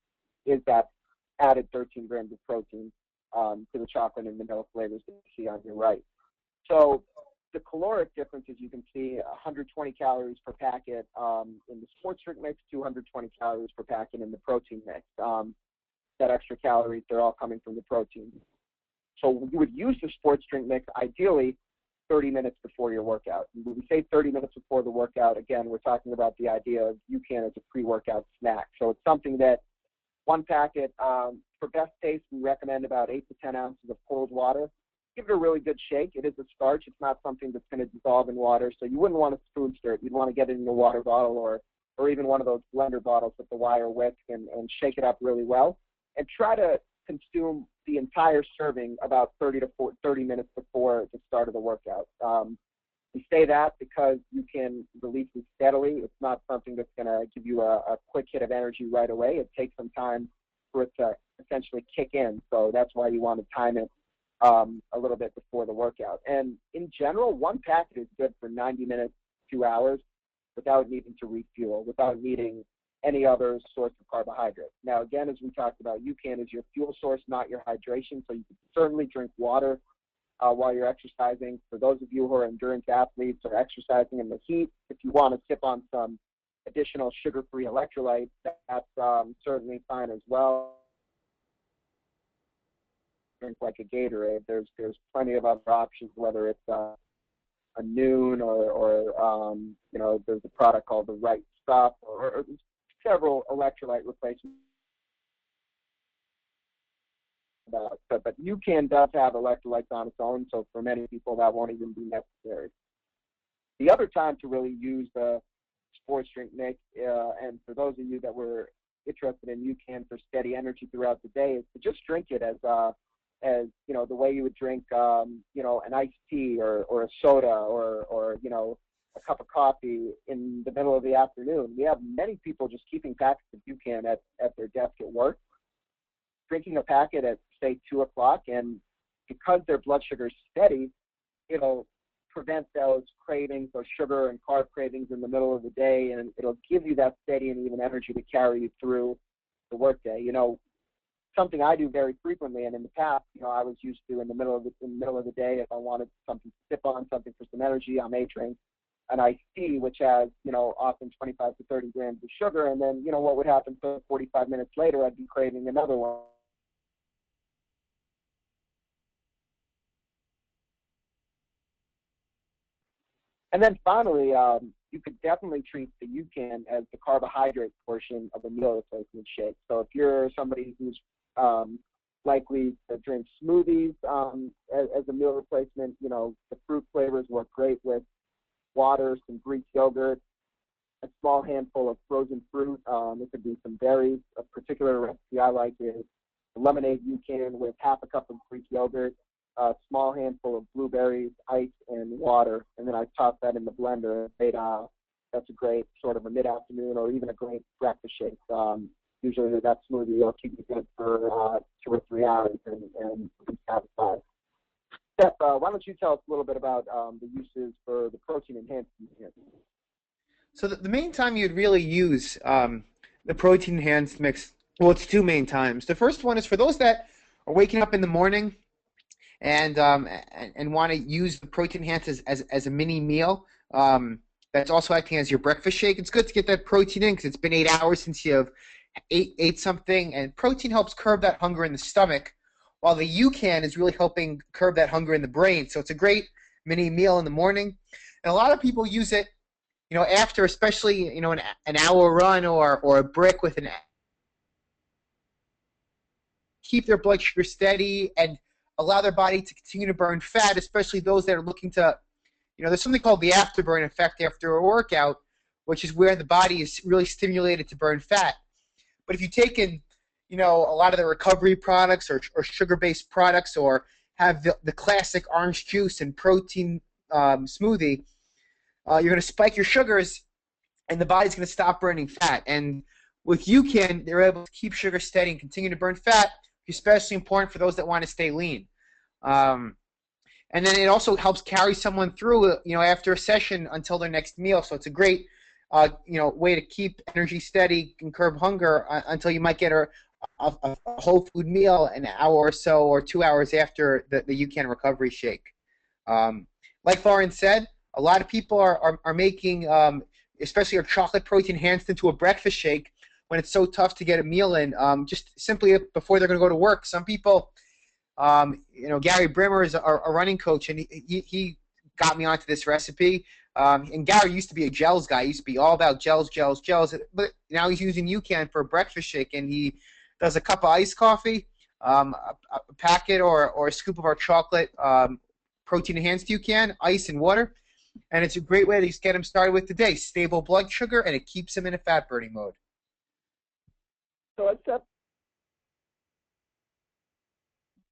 is that added 13 grams of protein to the chocolate and vanilla flavors that you see on your right. So the caloric difference, as you can see, 120 calories per packet in the sports drink mix, 220 calories per packet in the protein mix. That extra calories, they're all coming from the protein. So you would use the sports drink mix ideally 30 minutes before your workout. And when we say 30 minutes before the workout, again, we're talking about the idea of UCAN as a pre-workout snack. So it's something that one packet, for best taste, we recommend about 8 to 10 ounces of cold water. Give it a really good shake. It is a starch. It's not something that's going to dissolve in water, so you wouldn't want to spoon stir it. You'd want to get it in a water bottle or even one of those blender bottles with the wire wick and shake it up really well. And try to consume the entire serving about 30 minutes before the start of the workout. We say that because you can release it steadily. It's not something that's going to give you a quick hit of energy right away. It takes some time for it to essentially kick in, so that's why you want to time it a little bit before the workout. And in general, one packet is good for 90 minutes, 2 hours, without needing to refuel, without needing any other source of carbohydrate. Now, again, as we talked about, UCAN is your fuel source, not your hydration, so you can certainly drink water while you're exercising. For those of you who are endurance athletes or exercising in the heat, if you want to sip on some additional sugar-free electrolytes, that's certainly fine as well. Drink like a Gatorade. There's plenty of other options, whether it's a Noon or you know, there's a product called the Right Stuff or several electrolyte replacements. But UCAN does have electrolytes on its own, so for many people that won't even be necessary. The other time to really use the sports drink mix, and for those of you that were interested in UCAN for steady energy throughout the day, is to just drink it as you know, the way you would drink you know, an iced tea or a soda or you know, a cup of coffee in the middle of the afternoon. We have many people just keeping packets of UCAN at their desk at work, drinking a packet at, say, 2 o'clock, and because their blood sugar is steady, it'll prevent those cravings, those sugar and carb cravings in the middle of the day, and it'll give you that steady and even energy to carry you through the workday. You know, something I do very frequently, and in the past, you know, I was used to in the middle of the day, if I wanted something to sip on, something for some energy, I may drink an iced tea, which has, you know, often 25 to 30 grams of sugar, and then, you know, what would happen? So 45 minutes later, I'd be craving another one. And then finally, you could definitely treat the UCAN as the carbohydrate portion of a meal replacement shake. So if you're somebody who's likely to drink smoothies as a meal replacement, you know, the fruit flavors work great with water, some Greek yogurt, a small handful of frozen fruit. It could be some berries. A particular recipe I like is lemonade UCAN with half a cup of Greek yogurt, a small handful of blueberries, ice, and water, and then I toss that in the blender. That's a great sort of a mid-afternoon or even a great breakfast shake. Usually that smoothie will keep you good for 2 or 3 hours and be satisfied. Steph, why don't you tell us a little bit about the uses for the protein enhanced UCAN? So the main time you'd really use the protein enhanced mix, well, it's two main times. The first one is for those that are waking up in the morning and want to use the protein enhanced as a mini meal. That's also acting as your breakfast shake. It's good to get that protein in because it's been 8 hours since you've ate something, and protein helps curb that hunger in the stomach, while the UCAN is really helping curb that hunger in the brain. So it's a great mini meal in the morning, and a lot of people use it, after, especially, an hour run or a brick with an keep their blood sugar steady and allow their body to continue to burn fat, especially those that are looking to, there's something called the afterburn effect after a workout, which is where the body is really stimulated to burn fat. But if you take in, a lot of the recovery products or sugar-based products, or have the classic orange juice and protein smoothie, you're going to spike your sugars, and the body's going to stop burning fat. And with UCAN, they're able to keep sugar steady and continue to burn fat, especially important for those that want to stay lean. And then it also helps carry someone through, after a session until their next meal. So it's a great, way to keep energy steady and curb hunger until you might get a whole food meal an hour or so or 2 hours after the UCAN recovery shake. Like Lauren said, a lot of people are making, especially our chocolate protein enhanced into a breakfast shake when it's so tough to get a meal in, just simply before they're going to go to work. Some people, Gary Brimmer is a running coach, and he got me onto this recipe. And Gary used to be a gels guy. He used to be all about gels, but now he's using UCAN for a breakfast shake, and he does a cup of iced coffee, a packet or a scoop of our chocolate protein-enhanced UCAN, ice and water, and it's a great way to just get him started with the day. Stable blood sugar, and it keeps him in a fat-burning mode. So except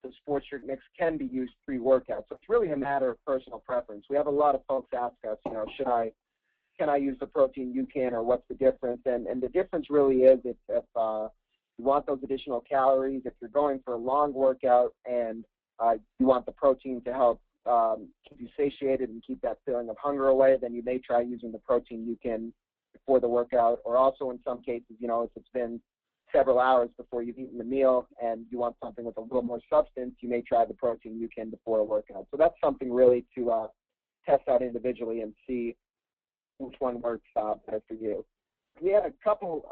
the sports drink mix can be used pre-workout, so it's really a matter of personal preference. We have a lot of folks ask us, can I use the protein UCAN, or what's the difference? And the difference really is if you want those additional calories, if you're going for a long workout and you want the protein to help keep you satiated and keep that feeling of hunger away, then you may try using the protein UCAN before the workout, or also in some cases, if it's been several hours before you've eaten the meal and you want something with a little more substance, you may try the protein UCAN before a workout. So that's something really to test out individually and see which one works better for you. We had a couple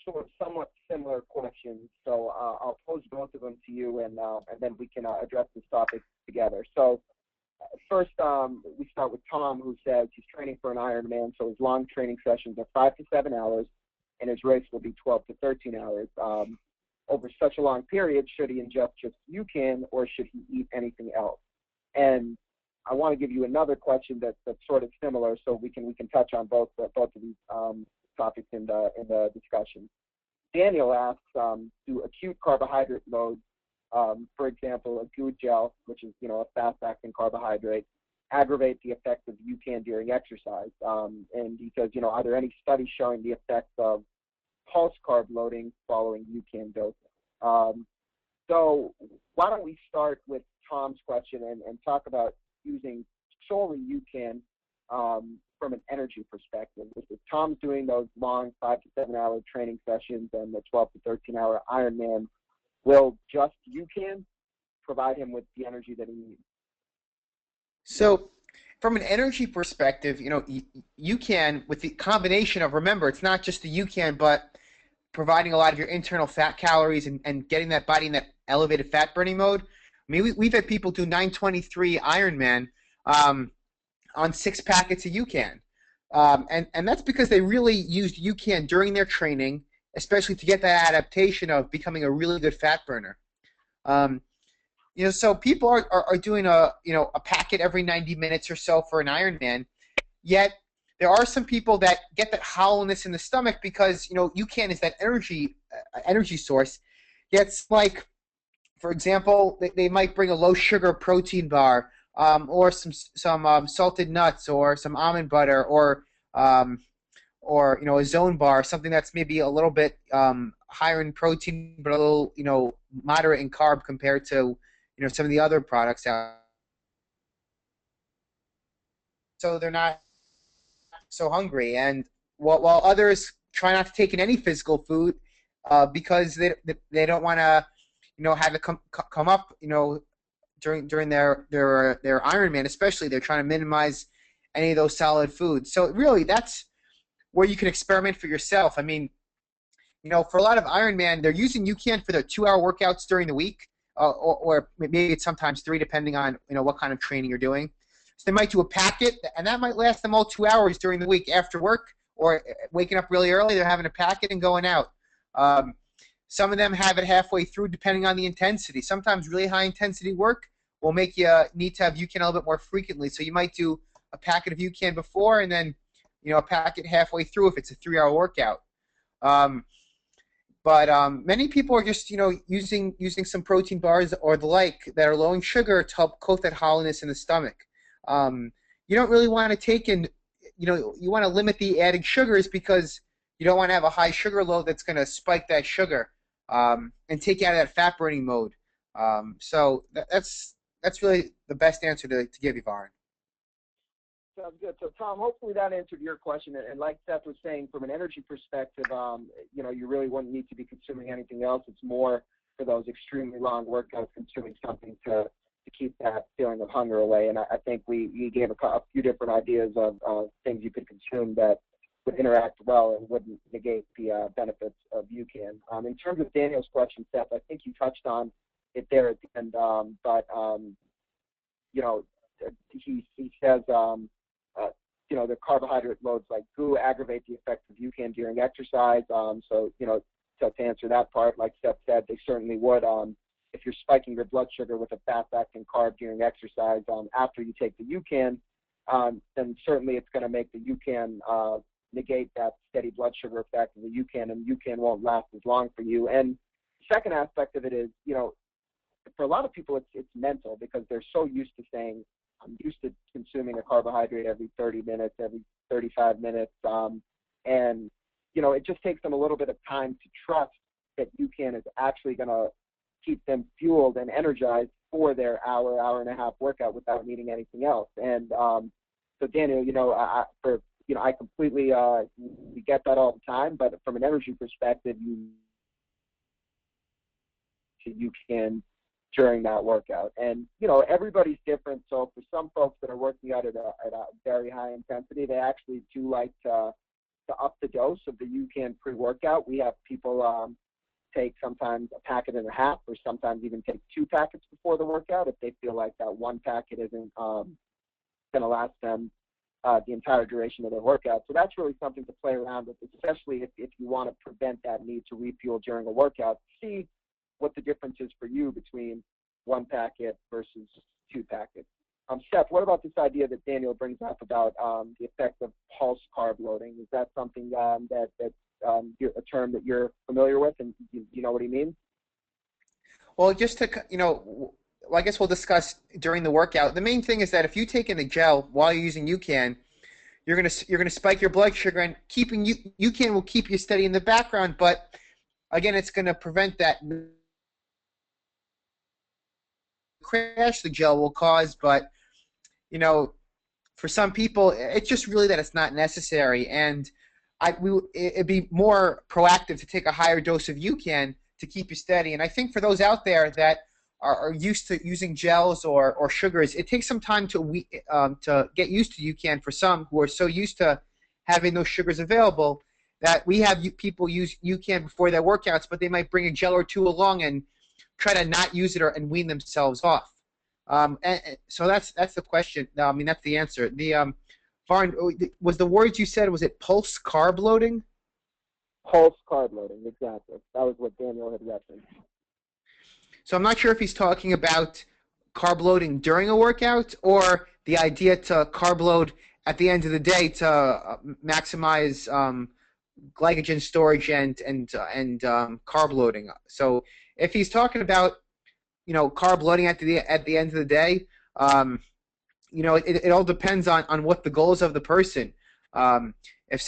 sort of somewhat similar questions, so I'll pose both of them to you, and then we can address this topic together. So first, we start with Tom, who says he's training for an Ironman, so his long training sessions are 5 to 7 hours, and his race will be 12 to 13 hours. Over such a long period, should he ingest just UCAN, or should he eat anything else? And I want to give you another question that's sort of similar, so we can touch on both of these topics in the discussion. Daniel asks, do acute carbohydrate loads, for example, a good gel, which is a fast-acting carbohydrate, aggravate the effects of UCAN during exercise? And he says, are there any studies showing the effects of pulse carb loading following UCAN dosing? So why don't we start with Tom's question and talk about using solely UCAN from an energy perspective. If Tom's doing those long 5 to 7 hour training sessions and the 12 to 13 hour Ironman, will just UCAN provide him with the energy that he needs? So from an energy perspective, UCAN, with the combination of, remember, it's not just the UCAN, but providing a lot of your internal fat calories and getting that body in that elevated fat burning mode. I mean, we've had people do 923 Ironman on 6 packets of UCAN. And that's because they really used UCAN during their training, especially to get that adaptation of becoming a really good fat burner. So people are doing a packet every 90 minutes or so for an Ironman, yet there are some people that get that hollowness in the stomach because UCAN is that energy source. Yet, like, for example, they might bring a low sugar protein bar, or some salted nuts, or some almond butter, or a zone bar, something that's maybe a little bit higher in protein but a little moderate in carb compared to some of the other products out. So they're not so hungry. And while others try not to take in any physical food because they don't want to, have it come up, during their Ironman, especially. They're trying to minimize any of those solid foods. So really, that's where you can experiment for yourself. I mean, for a lot of Ironman, they're using UCAN for their 2-hour workouts during the week, or maybe it's sometimes 3, depending on what kind of training you're doing. So they might do a packet, and that might last them all 2 hours during the week after work, or waking up really early. They're having a packet and going out. Some of them have it halfway through, depending on the intensity. Sometimes really high intensity work will make you need to have UCAN a little bit more frequently. So you might do a packet of UCAN before, and then a packet halfway through if it's a 3-hour workout. But many people are just using some protein bars or the like that are low in sugar to help coat that hollowness in the stomach. You don't really want to take in, you want to limit the added sugars because you don't want to have a high sugar load that's going to spike that sugar and take you out of that fat burning mode. So that's really the best answer to give you, Varun. Sounds good. So, Tom, hopefully that answered your question. And like Seth was saying, from an energy perspective, you really wouldn't need to be consuming anything else. It's more for those extremely long workouts, consuming something to keep that feeling of hunger away. And I think we gave a few different ideas of things you could consume that would interact well and wouldn't negate the benefits of UCAN. In terms of Daniel's question, Seth, I think you touched on it there at the end, but he says, the carbohydrate loads like GU aggravate the effects of UCAN during exercise. So to answer that part, like Seth said, they certainly would. If you're spiking your blood sugar with a fast-acting carb during exercise after you take the UCAN, then certainly it's going to make the UCAN negate that steady blood sugar effect of the UCAN, and UCAN won't last as long for you. And the second aspect of it is, for a lot of people, it's mental because they're so used to saying, I'm used to consuming a carbohydrate every 30 minutes, every 35 minutes, and it just takes them a little bit of time to trust that UCAN is actually going to keep them fueled and energized for their hour and a half workout without needing anything else. And so, Daniel, I completely we get that all the time, but from an energy perspective, you can during that workout. And everybody's different. So for some folks that are working out at a very high intensity, they actually do like to up the dose of the UCAN pre-workout. We have people take sometimes a packet and a half, or sometimes even take 2 packets before the workout if they feel like that one packet isn't going to last them the entire duration of their workout. So that's really something to play around with, especially if you want to prevent that need to refuel during a workout. See what the difference is for you between 1 packet versus 2 packets. Seth, what about this idea that Daniel brings up about the effect of pulse carb loading? Is that something that's a term that you're familiar with, and you know what he means? Well, just to, I guess we'll discuss during the workout. The main thing is that if you take in the gel while you're using UCAN, you're gonna spike your blood sugar, and keeping UCAN will keep you steady in the background. But again, it's going to prevent that crash the gel will cause. But for some people, it's just really that it's not necessary, and it'd be more proactive to take a higher dose of UCAN to keep you steady. And I think for those out there that are used to using gels or sugars, it takes some time to get used to UCAN. For some who are so used to having those sugars available, that we have people use UCAN before their workouts, but they might bring a gel or 2 along and try to not use it and wean themselves off. And so that's the question. I mean, that's the answer. The Varun, was the words you said, was it pulse carb loading? Pulse carb loading, exactly. That was what Daniel had referenced. So I'm not sure if he's talking about carb loading during a workout or the idea to carb load at the end of the day to maximize glycogen storage and carb loading. So if he's talking about carb loading at the end of the day, it all depends on what the goals of the person. If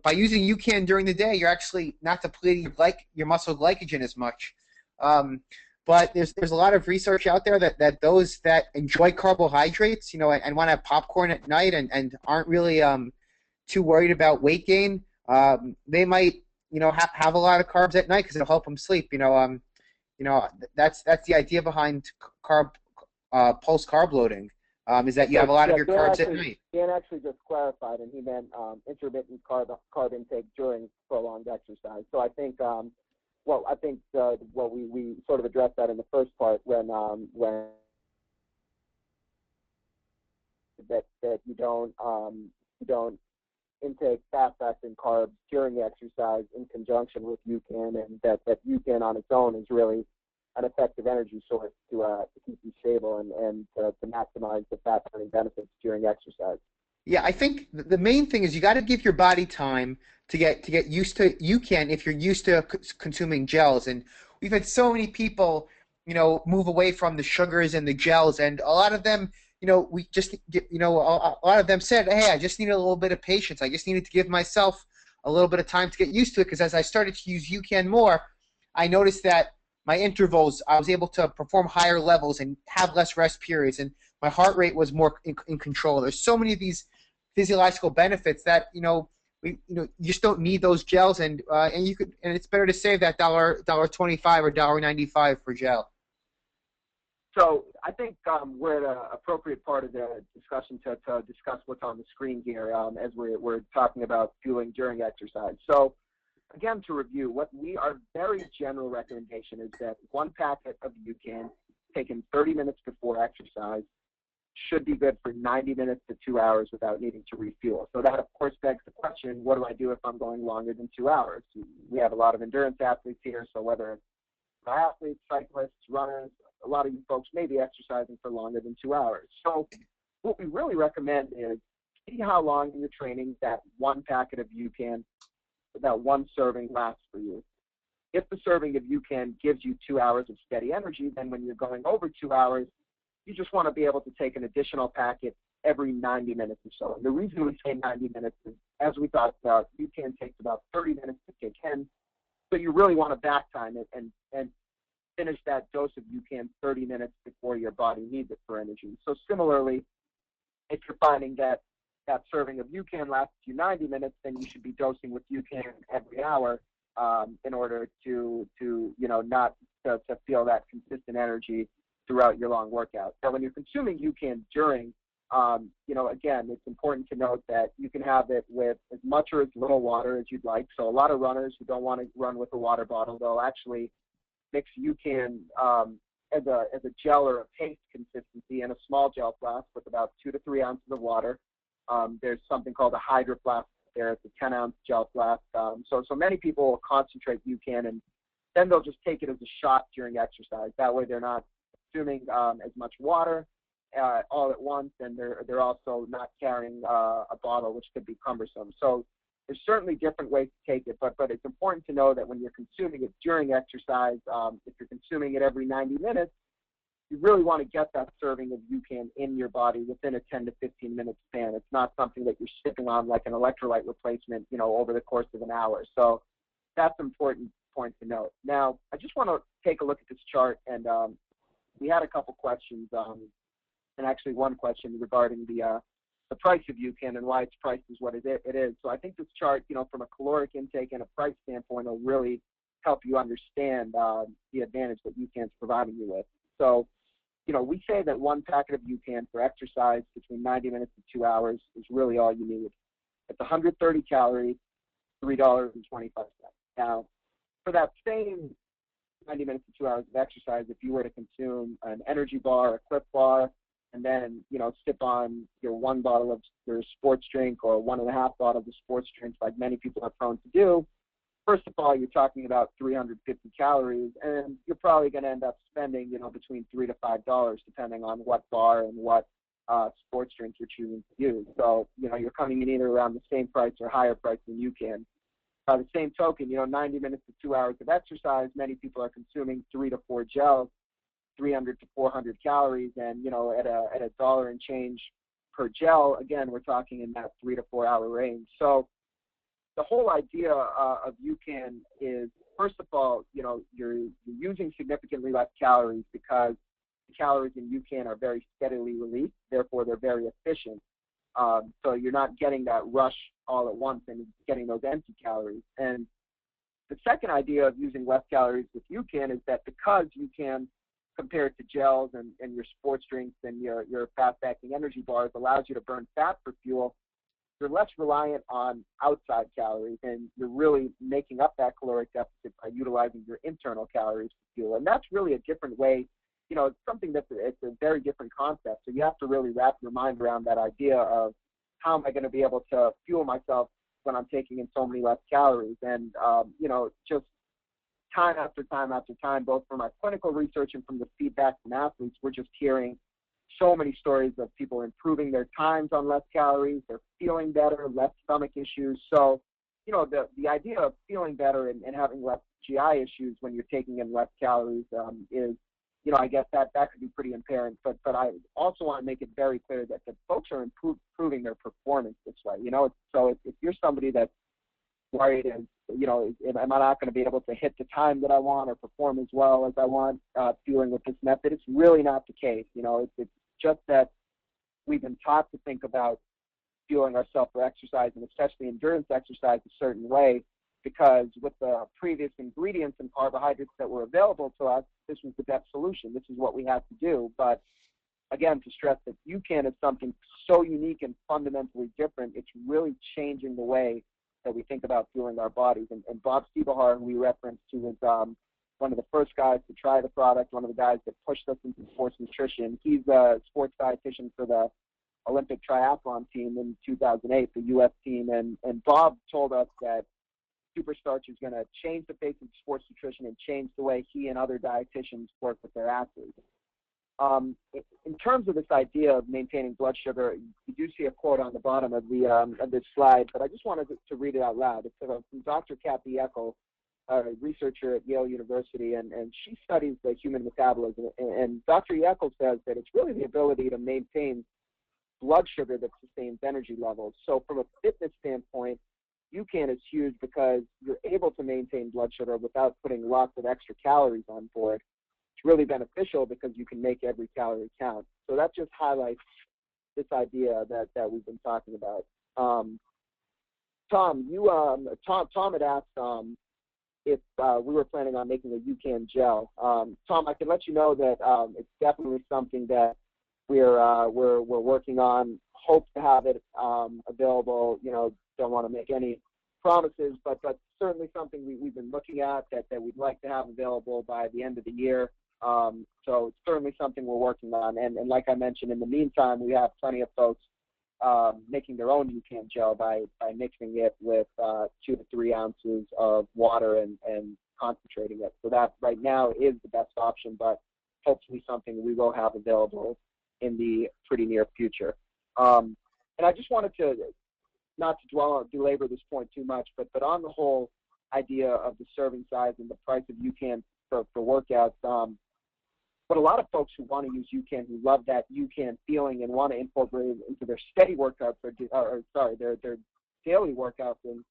by using UCAN during the day, you're actually not depleting your muscle glycogen as much. But there's a lot of research out there that those that enjoy carbohydrates, and want to have popcorn at night and aren't really too worried about weight gain, they might, have a lot of carbs at night because it'll help them sleep. That's the idea behind carb pulse carb loading, is that you have a lot of your carbs at night. Dan actually just clarified, and he meant intermittent carb intake during prolonged exercise. So I think, we sort of addressed that in the first part when that you don't intake fast-acting carbs during the exercise in conjunction with UCAN, and that UCAN on its own is really an effective energy source to keep you stable and to maximize the fat burning benefits during exercise. Yeah, I think the main thing is you got to give your body time to get used to UCAN if you're used to consuming gels. And we've had so many people, move away from the sugars and the gels, and a lot of them, we just get, a lot of them said, hey, I just need a little bit of patience. I just needed to give myself a little bit of time to get used to it, because as I started to use UCAN more, I noticed that my intervals, I was able to perform higher levels and have less rest periods, and my heart rate was more in control. There's so many of these physiological benefits that you just don't need those gels, and it's better to save that $1.25 or $1.95 for gel. So I think we're at an appropriate part of the discussion to discuss what's on the screen here as we're talking about fueling during exercise. So again, to review, our very general recommendation is that one packet of UCAN taken 30 minutes before exercise should be good for 90 minutes to 2 hours without needing to refuel. So that, of course, begs the question, what do I do if I'm going longer than 2 hours? We have a lot of endurance athletes here, so whether it's athletes, cyclists, runners, a lot of you folks may be exercising for longer than 2 hours. So what we really recommend is see how long in your training that one packet of UCAN, that one serving lasts for you. If the serving of UCAN gives you 2 hours of steady energy, then when you're going over 2 hours, you just want to be able to take an additional packet every 90 minutes or so. And the reason we say 90 minutes is, as we talked about, UCAN takes about 30 minutes to kick in, so you really want to back time it and finish that dose of UCAN 30 minutes before your body needs it for energy. So similarly, if you're finding that serving of UCAN lasts you 90 minutes, then you should be dosing with UCAN every hour in order to not to feel that consistent energy throughout your long workout. Now, when you're consuming UCAN during, again, it's important to note that you can have it with as much or as little water as you'd like. So a lot of runners who don't want to run with a water bottle, they'll actually mix UCAN as a gel or a paste consistency in a small gel flask with about 2 to 3 ounces of water. There's something called a Hydro flask there. It's a 10-ounce gel flask. So many people will concentrate UCAN, and then they'll just take it as a shot during exercise. That way they're not consuming as much water all at once, and they're also not carrying a bottle, which could be cumbersome. So there's certainly different ways to take it, but it's important to know that when you're consuming it during exercise, if you're consuming it every 90 minutes, you really want to get that serving of UCAN in your body within a 10 to 15 minute span. It's not something that you're sipping on like an electrolyte replacement, over the course of an hour. So that's an important point to note. Now, I just want to take a look at this chart, and we had a couple questions, and actually one question regarding the price of UCAN and why its price is what it is. So I think this chart, from a caloric intake and a price standpoint, will really help you understand the advantage that UCAN is providing you with. So, we say that one packet of UCAN for exercise between 90 minutes and 2 hours is really all you need. It's 130 calories, $3.25. Now, for that same 90 minutes to 2 hours of exercise, if you were to consume an energy bar, a Clif bar, and then, sip on your 1 bottle of your sports drink or 1.5 bottles of sports drinks like many people are prone to do, first of all, you're talking about 350 calories, and you're probably going to end up spending, between $3 to $5, depending on what bar and what sports drink you're choosing to use. So, you're coming in either around the same price or higher price than you can. By the same token, 90 minutes to 2 hours of exercise, many people are consuming 3 to 4 gels, 300 to 400 calories, and, at a dollar and change per gel, again, we're talking in that 3 to 4 hour range. So the whole idea of UCAN is, first of all, you're using significantly less calories because the calories in UCAN are very steadily released, therefore they're very efficient. So you're not getting that rush all at once and getting those empty calories. And the second idea of using less calories with UCAN is that because UCAN, compared to gels and your sports drinks and your fast-acting energy bars, allows you to burn fat for fuel, you're less reliant on outside calories, and you're really making up that caloric deficit by utilizing your internal calories for fuel. And that's really a different way. It's something it's a very different concept. So you have to really wrap your mind around that idea of how am I going to be able to fuel myself when I'm taking in so many less calories. And, just time after time after time, both from my clinical research and from the feedback from athletes, we're just hearing so many stories of people improving their times on less calories, they're feeling better, less stomach issues. So, the idea of feeling better and having less GI issues when you're taking in less calories is, I guess that could be pretty apparent. But I also want to make it very clear that the folks are improving their performance this way. So if you're somebody that's worried, am I not going to be able to hit the time that I want or perform as well as I want fueling with this method? It's really not the case. It's just that we've been taught to think about fueling ourselves for exercise, and especially endurance exercise, a certain way, because with the previous ingredients and carbohydrates that were available to us, this was the best solution. This is what we had to do. But again, to stress that UCAN is something so unique and fundamentally different, it's really changing the way that we think about fueling our bodies. And Bob Siebehar, who we referenced, who was one of the first guys to try the product, one of the guys that pushed us into sports nutrition. He's a sports dietitian for the Olympic triathlon team in 2008, the U.S. team. And Bob told us that SuperStarch is going to change the face of sports nutrition and change the way he and other dietitians work with their athletes. In terms of this idea of maintaining blood sugar, you do see a quote on the bottom of this slide, but I just wanted to read it out loud. It's from Dr. Kathy Eckel, a researcher at Yale University, and she studies the human metabolism. And Dr. Eckel says that it's really the ability to maintain blood sugar that sustains energy levels. So from a fitness standpoint, UCAN is huge because you're able to maintain blood sugar without putting lots of extra calories on board. It's really beneficial because you can make every calorie count. So that just highlights this idea that we've been talking about. Tom, Tom had asked if we were planning on making a UCAN gel. Tom, I can let you know that it's definitely something that we're working on. Hope to have it available. Don't want to make any promises, but certainly something we've been looking at that we'd like to have available by the end of the year. So it's certainly something we're working on. And like I mentioned, in the meantime, we have plenty of folks making their own UCAN gel by mixing it with 2 to 3 ounces of water and concentrating it. So that right now is the best option, but hopefully something we will have available in the pretty near future. And I just wanted to, not to belabor this point too much, but on the whole idea of the serving size and the price of UCAN for workouts, but a lot of folks who want to use UCAN, who love that UCAN feeling and want to incorporate it into their steady workouts, their daily workouts and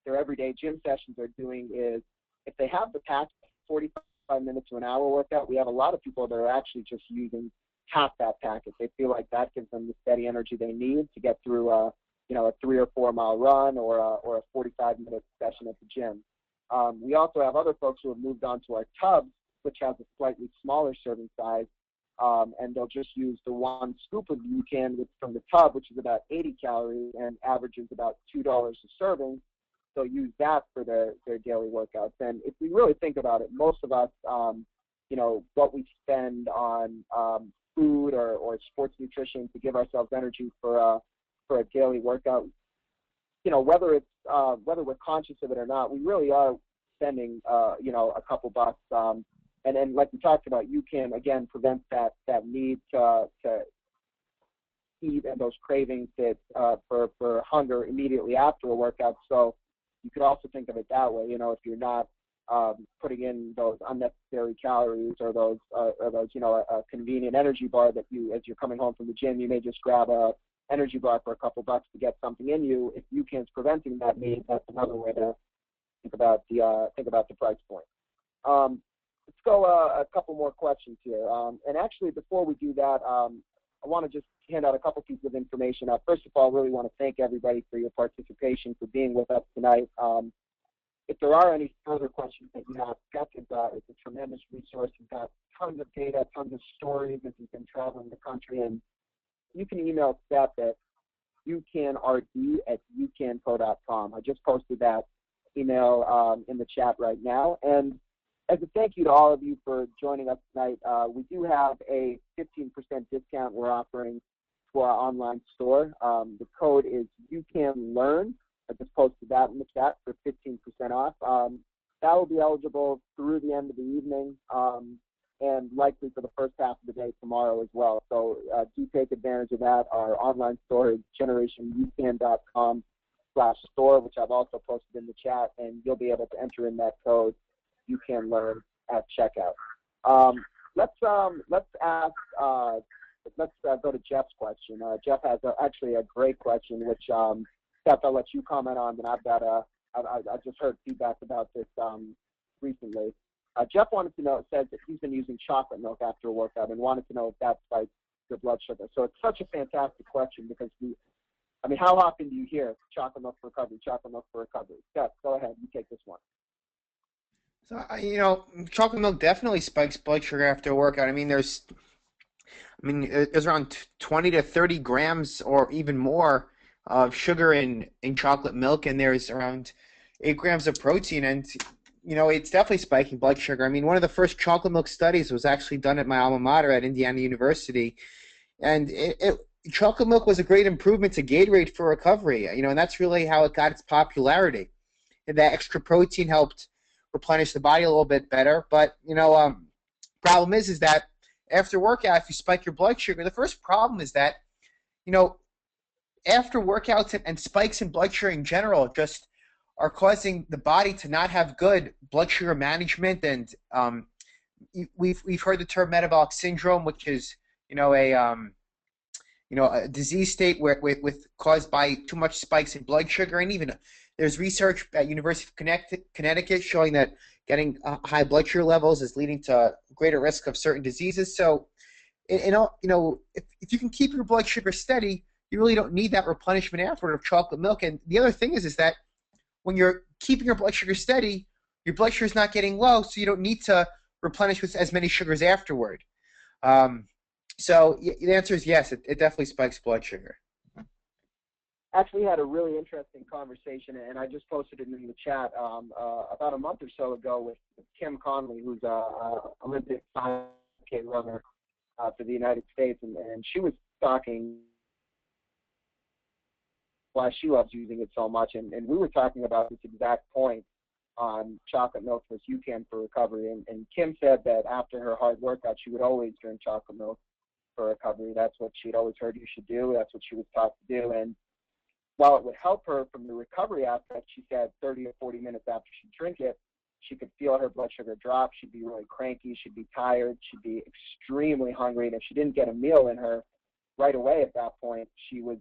their everyday gym sessions are doing is, if they have the pack 45 minutes to an hour workout, we have a lot of people that are actually just using half that packet. They feel like that gives them the steady energy they need to get through a 3 or 4 mile run or a 45-minute session at the gym. We also have other folks who have moved on to our tubs, which has a slightly smaller serving size, and they'll just use the 1 scoop of UCAN from the tub, which is about 80 calories and averages about $2 a serving. They'll use that for their daily workouts. And if we really think about it, most of us, what we spend on food or sports nutrition to give ourselves energy for a daily workout, whether we're conscious of it or not, we really are spending a couple bucks. And then, like we talked about, UCAN again prevents that need to eat and those cravings that for hunger immediately after a workout. So you could also think of it that way. If you're not putting in those unnecessary calories or those a convenient energy bar that as you're coming home from the gym, you may just grab a energy bar for a couple bucks to get something in you. If UCAN's preventing that need, that's another way to think about the price point. Let's go a couple more questions here. And actually, before we do that, I want to just hand out a couple pieces of information. First of all, I really want to thank everybody for your participation, for being with us tonight. If there are any further questions that you have, STEP is a tremendous resource. We've got tons of data, tons of stories as you've been traveling the country, and you can email STEP at ucanrd@ucanco.com. I just posted that email in the chat right now. And as a thank you to all of you for joining us tonight, we do have a 15% discount we're offering for our online store. The code is UCANLEARN. I just posted that in the chat for 15% off. That will be eligible through the end of the evening and likely for the first half of the day tomorrow as well. So do take advantage of that. Our online store is generationucan.com/store, which I've also posted in the chat, and you'll be able to enter in that code UCANLEARN at checkout. Let's go to Jeff's question. Jeff has actually a great question, which Steph, I'll let you comment on. And I just heard feedback about this recently. Jeff wanted to know, it says that he's been using chocolate milk after a workout and wanted to know if that spikes your blood sugar. So it's such a fantastic question because how often do you hear chocolate milk for recovery, chocolate milk for recovery? Steph, go ahead, you take this one. So, chocolate milk definitely spikes blood sugar after a workout. There's around 20 to 30 grams or even more of sugar in chocolate milk, and there's around 8 grams of protein, and it's definitely spiking blood sugar. One of the first chocolate milk studies was actually done at my alma mater at Indiana University, and chocolate milk was a great improvement to Gatorade for recovery, and that's really how it got its popularity. And that extra protein helped replenish the body a little bit better, but problem is that after workout, if you spike your blood sugar, the first problem is that after workouts and spikes in blood sugar in general just are causing the body to not have good blood sugar management, and we've heard the term metabolic syndrome, which is a disease state with caused by too much spikes in blood sugar. And even there's research at University of Connecticut showing that getting high blood sugar levels is leading to greater risk of certain diseases. So if you can keep your blood sugar steady, you really don't need that replenishment afterward of chocolate milk. And the other thing is that when you're keeping your blood sugar steady, your blood sugar is not getting low, so you don't need to replenish with as many sugars afterward. So the answer is yes, it definitely spikes blood sugar. Actually had a really interesting conversation, and I just posted it in the chat about a month or so ago with Kim Conley, who's a Olympic 5K runner for the United States, and she was talking why she loves using it so much, and we were talking about this exact point on chocolate milk versus UCAN for recovery, and Kim said that after her hard workout, she would always drink chocolate milk for recovery. That's what she'd always heard you should do. That's what she was taught to do, and while it would help her from the recovery aspect, she said 30 or 40 minutes after she'd drink it, she could feel her blood sugar drop. She'd be really cranky. She'd be tired. She'd be extremely hungry, and if she didn't get a meal in her right away at that point, she would,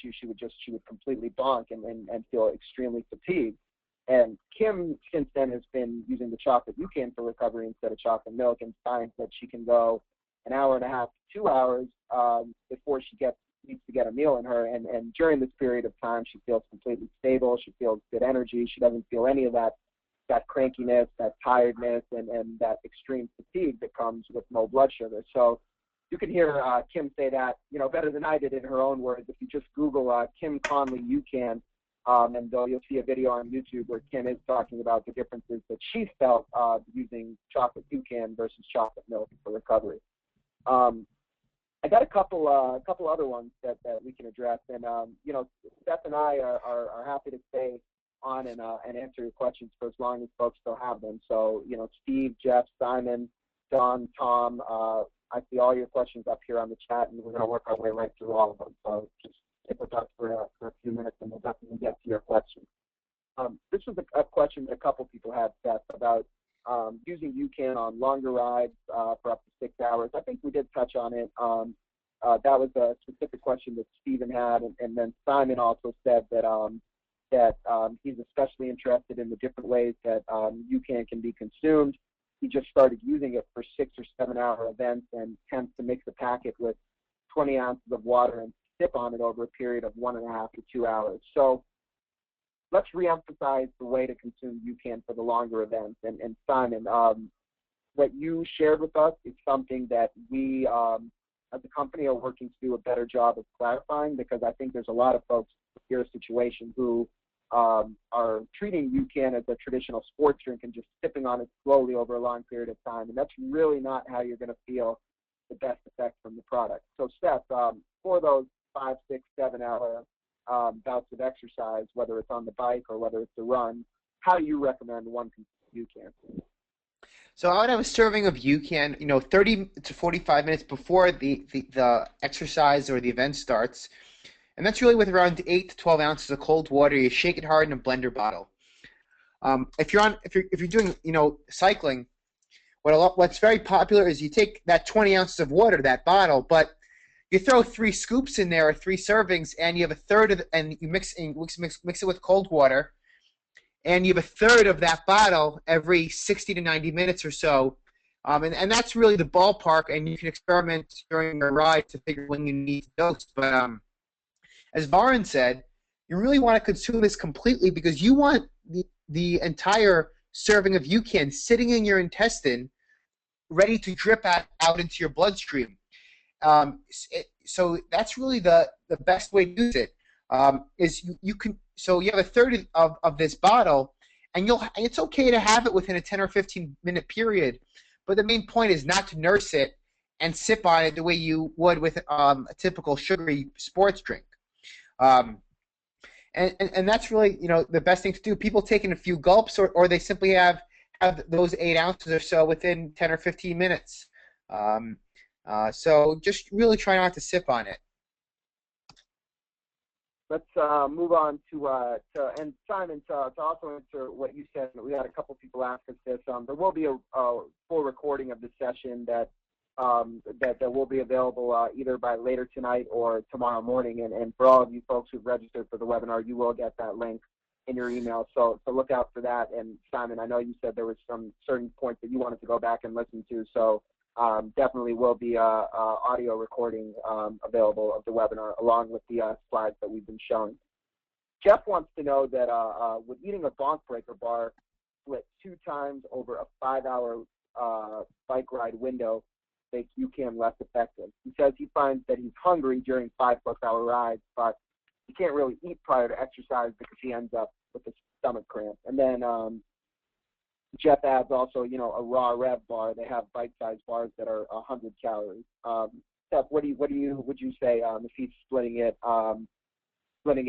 she would completely bonk and feel extremely fatigued. And Kim, since then, has been using the chocolate UCAN for recovery instead of chocolate milk, and finds that she can go an hour and a half to 2 hours before she needs to get a meal in her. And during this period of time, she feels completely stable. She feels good energy. She doesn't feel any of that crankiness, that tiredness, and that extreme fatigue that comes with low blood sugar. So you can hear Kim say that, better than I did in her own words. If you just Google Kim Conley UCAN, and you'll see a video on YouTube where Kim is talking about the differences that she's felt using chocolate UCAN versus chocolate milk for recovery. I got a couple other ones that we can address, and Steph and I are happy to stay on and answer your questions for as long as folks still have them. So Steve, Jeff, Simon, Don, Tom, I see all your questions up here on the chat, and we're going to work our way right through all of them. So just stick with us for a few minutes, and we'll definitely get to your questions. This was a question that a couple people had, Seth, about using UCAN on longer rides for up to 6 hours. I think we did touch on it. That was a specific question that Stephen had, and then Simon also said that he's especially interested in the different ways that UCAN can be consumed. He just started using it for 6 or 7 hour events and tends to mix a packet with 20 ounces of water and sip on it over a period of 1.5 to 2 hours. So let's reemphasize the way to consume UCAN for the longer events. And Simon, what you shared with us is something that we, as a company, are working to do a better job of clarifying, because I think there's a lot of folks in your situation who are treating UCAN as a traditional sports drink and just sipping on it slowly over a long period of time. And that's really not how you're going to feel the best effect from the product. So Steph, for those 5, 6, 7 hour bouts of exercise, whether it's on the bike or whether it's a run, how do you recommend one consume UCAN? So I would have a serving of UCAN, 30 to 45 minutes before the exercise or the event starts. And that's really with around 8 to 12 ounces of cold water. You shake it hard in a blender bottle. If you're doing cycling, what's very popular is you take that 20 ounces of water, that bottle, but you throw 3 scoops in there or 3 servings, and you have a third of and you mix it with cold water, and you have a third of that bottle every 60 to 90 minutes or so. And that's really the ballpark, and you can experiment during your ride to figure when you need to dose. But as Varun said, you really want to consume this completely, because you want the entire serving of UCAN sitting in your intestine, ready to drip out into your bloodstream. So that's really the best way to use it. Is you can, so you have a third of this bottle, and it's okay to have it within a 10 or 15-minute period, but the main point is not to nurse it and sip on it the way you would with a typical sugary sports drink. And that's really the best thing to do. People taking a few gulps, or they simply have those 8 ounces or so within 10 or 15 minutes. So just really try not to sip on it. Let's move on to and Simon, to also answer what you said. We had a couple people ask us this. There will be a full recording of the session that will be available either by later tonight or tomorrow morning. And for all of you folks who've registered for the webinar, you will get that link in your email. So look out for that. And Simon, I know you said there was some certain points that you wanted to go back and listen to. So definitely will be a audio recording available of the webinar, along with the slides that we've been showing. Jeff wants to know that with eating a bonk breaker bar split 2 times over a 5-hour bike ride window makes UCAN less effective. He says he finds that he's hungry during 5+ hour rides, but he can't really eat prior to exercise because he ends up with a stomach cramp. And then Jeff adds also, a raw rev bar. They have bite-sized bars that are 100 calories. Steph, would you say if he's splitting it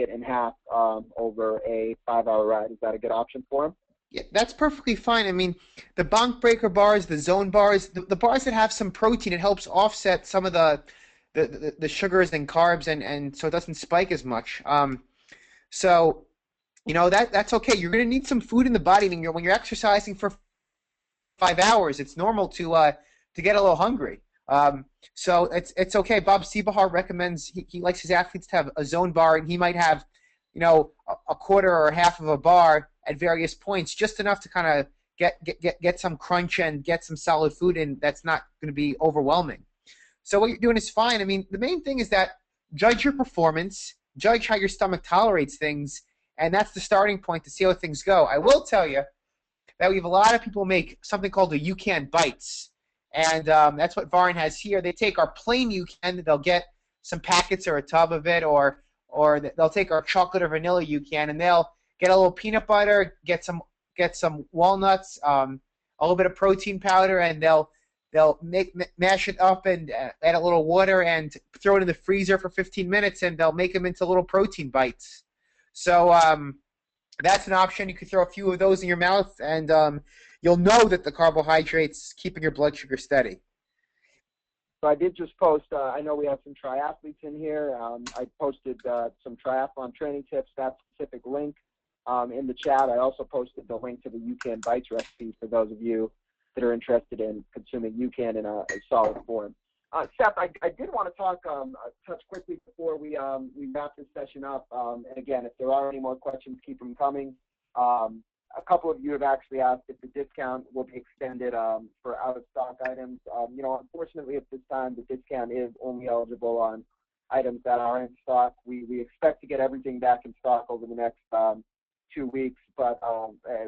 in half over a 5-hour ride? Is that a good option for him? Yeah, that's perfectly fine. I mean, the bonk breaker bars, the zone bars, the bars that have some protein, it helps offset some of the sugars and carbs, and so it doesn't spike as much. So that's okay. You're going to need some food in the body when you're exercising for 5 hours. It's normal to get a little hungry. So it's okay. Bob Siebehar recommends, he likes his athletes to have a zone bar, and he might have a quarter or half of a bar at various points, just enough to kind of get some crunch and get some solid food in. That's not going to be overwhelming. So what you're doing is fine. I mean, the main thing is that judge your performance, judge how your stomach tolerates things, and that's the starting point to see how things go. I will tell you that we have a lot of people make something called the UCAN bites, and that's what Varun has here. They take our plain UCAN, they'll get some packets or a tub of it, or they'll take our chocolate or vanilla UCAN, and they'll get a little peanut butter, get some walnuts, a little bit of protein powder, and they'll mash it up and add a little water and throw it in the freezer for 15 minutes, and they'll make them into little protein bites. So that's an option. You could throw a few of those in your mouth, and you'll know that the carbohydrates keeping your blood sugar steady. So I did just post, I know we have some triathletes in here. I posted some triathlon training tips, that specific link in the chat. I also posted the link to the UCAN bites recipe for those of you that are interested in consuming UCAN in a solid form. Seth, I did want to touch quickly before we wrap this session up. And again, if there are any more questions, keep them coming. a couple of you have actually asked if the discount will be extended for out-of-stock items. Unfortunately at this time, the discount is only eligible on items that are in stock. We expect to get everything back in stock over the next 2 weeks, but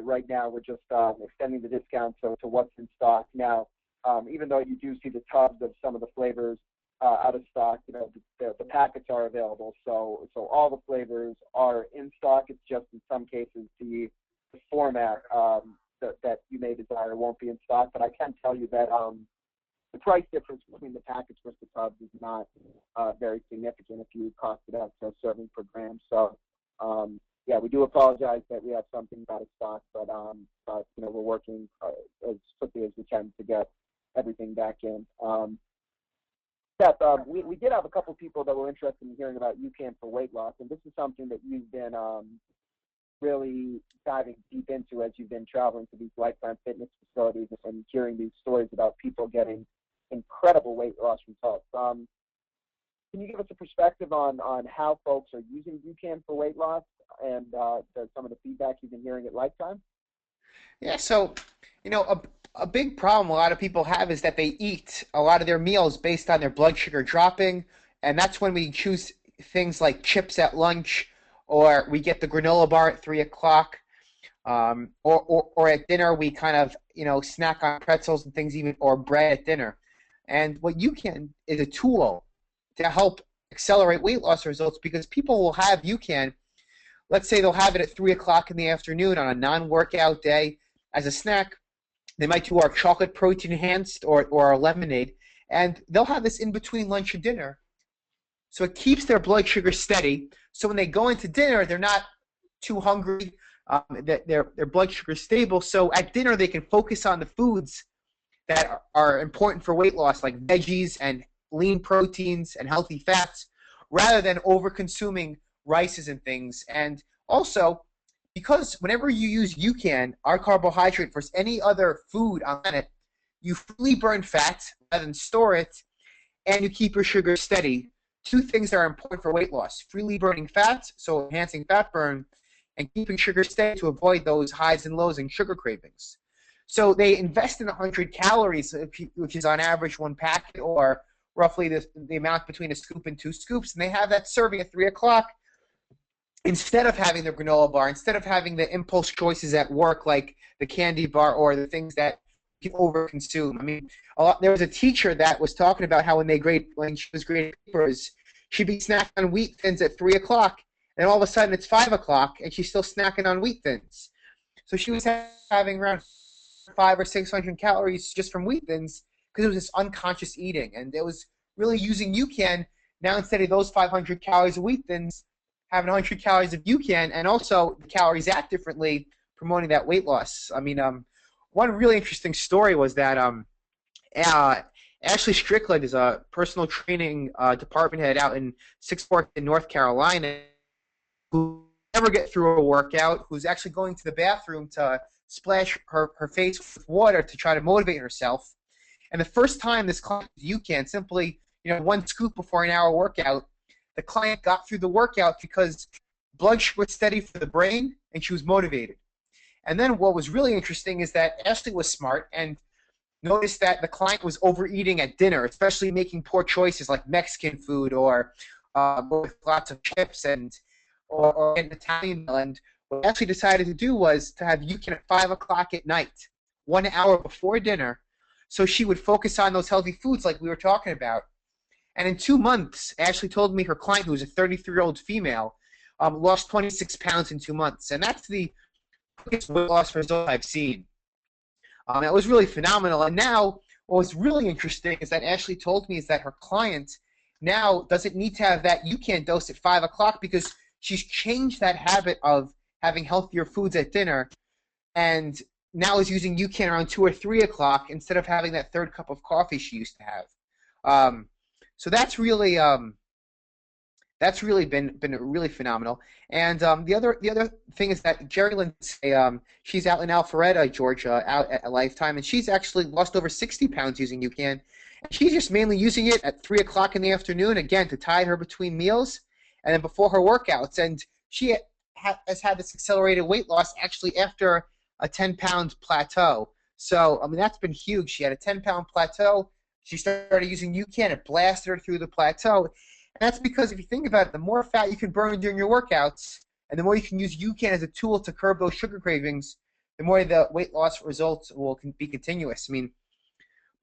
right now we're just extending the discount to what's in stock now. Even though you do see the tubs of some of the flavors out of stock, the packets are available. So all the flavors are in stock. It's just in some cases the format that you may desire won't be in stock. But I can tell you that the price difference between the packets versus the tubs is not very significant if you cost it out to serving per gram. So yeah, we do apologize that we have something out of stock, but we're working as quickly as we can to get everything back in. Seth, we did have a couple people that were interested in hearing about UCAN for weight loss, and this is something that you've been really diving deep into as you've been traveling to these lifetime fitness facilities and hearing these stories about people getting incredible weight loss results. Can you give us a perspective on how folks are using UCAN for weight loss and some of the feedback you've been hearing at Lifetime? Yeah, so, a big problem a lot of people have is that they eat a lot of their meals based on their blood sugar dropping, and that's when we choose things like chips at lunch, or we get the granola bar at 3 o'clock, or at dinner we kind of, snack on pretzels and things, even, or bread at dinner. And what UCAN is a tool to help accelerate weight loss results, because people will have UCAN, let's say they'll have it at 3 o'clock in the afternoon on a non-workout day as a snack. They might do our chocolate protein enhanced or our lemonade, and they'll have this in between lunch and dinner. So it keeps their blood sugar steady. So when they go into dinner, they're not too hungry. Their blood sugar is stable. So at dinner, they can focus on the foods that are important for weight loss, like veggies and lean proteins and healthy fats, rather than over-consuming rices and things. And also, because whenever you use UCAN, our carbohydrate, versus any other food on it, you freely burn fat rather than store it, and you keep your sugar steady. Two things that are important for weight loss: freely burning fat, so enhancing fat burn, and keeping sugar steady to avoid those highs and lows in sugar cravings. So they invest in 100 calories, which is on average one packet, or roughly the amount between a scoop and 2 scoops, and they have that serving at 3 o'clock. Instead of having the granola bar, instead of having the impulse choices at work like the candy bar or the things that you overconsume. I mean, there was a teacher that was talking about how when she was grading papers, she'd be snacking on wheat thins at 3 o'clock, and all of a sudden it's 5 o'clock, and she's still snacking on wheat thins. So she was having around 500 or 600 calories just from wheat thins because it was this unconscious eating, and it was really using UCAN. Now instead of those 500 calories of wheat thins, having 100 calories of UCAN, and also the calories act differently, promoting that weight loss. I mean, one really interesting story was that Ashley Strickland is a personal training department head out in Sixth Fork in North Carolina, who never get through a workout, who's actually going to the bathroom to splash her face with water to try to motivate herself. And the first time this client used UCAN, simply 1 scoop before an hour workout, the client got through the workout because blood sugar was steady for the brain and she was motivated. And then what was really interesting is that Ashley was smart and noticed that the client was overeating at dinner, especially making poor choices like Mexican food or with lots of chips or an Italian meal. And what Ashley decided to do was to have UCAN at 5 o'clock at night, 1 hour before dinner, so she would focus on those healthy foods like we were talking about. And in 2 months, Ashley told me her client, who was a 33-year-old female, lost 26 pounds in 2 months. And that's the quickest weight loss result I've seen. It was really phenomenal. And now what was really interesting is that Ashley told me is that her client now doesn't need to have that UCAN dose at 5 o'clock because she's changed that habit of having healthier foods at dinner and now is using UCAN around 2 or 3 o'clock instead of having that third cup of coffee she used to have. So that's really been really phenomenal. And the other thing is that Jerry Lindsay, she's out in Alpharetta, Georgia, out at Lifetime, and she's actually lost over 60 pounds using UCAN. And she's just mainly using it at 3 o'clock in the afternoon, again, to tide her between meals and then before her workouts. And she has had this accelerated weight loss actually after a 10-pound plateau. So, I mean, that's been huge. She had a 10-pound plateau. She started using UCAN. It blasted her through the plateau. And that's because if you think about it, the more fat you can burn during your workouts and the more you can use UCAN as a tool to curb those sugar cravings, the more the weight loss results will be continuous. I mean,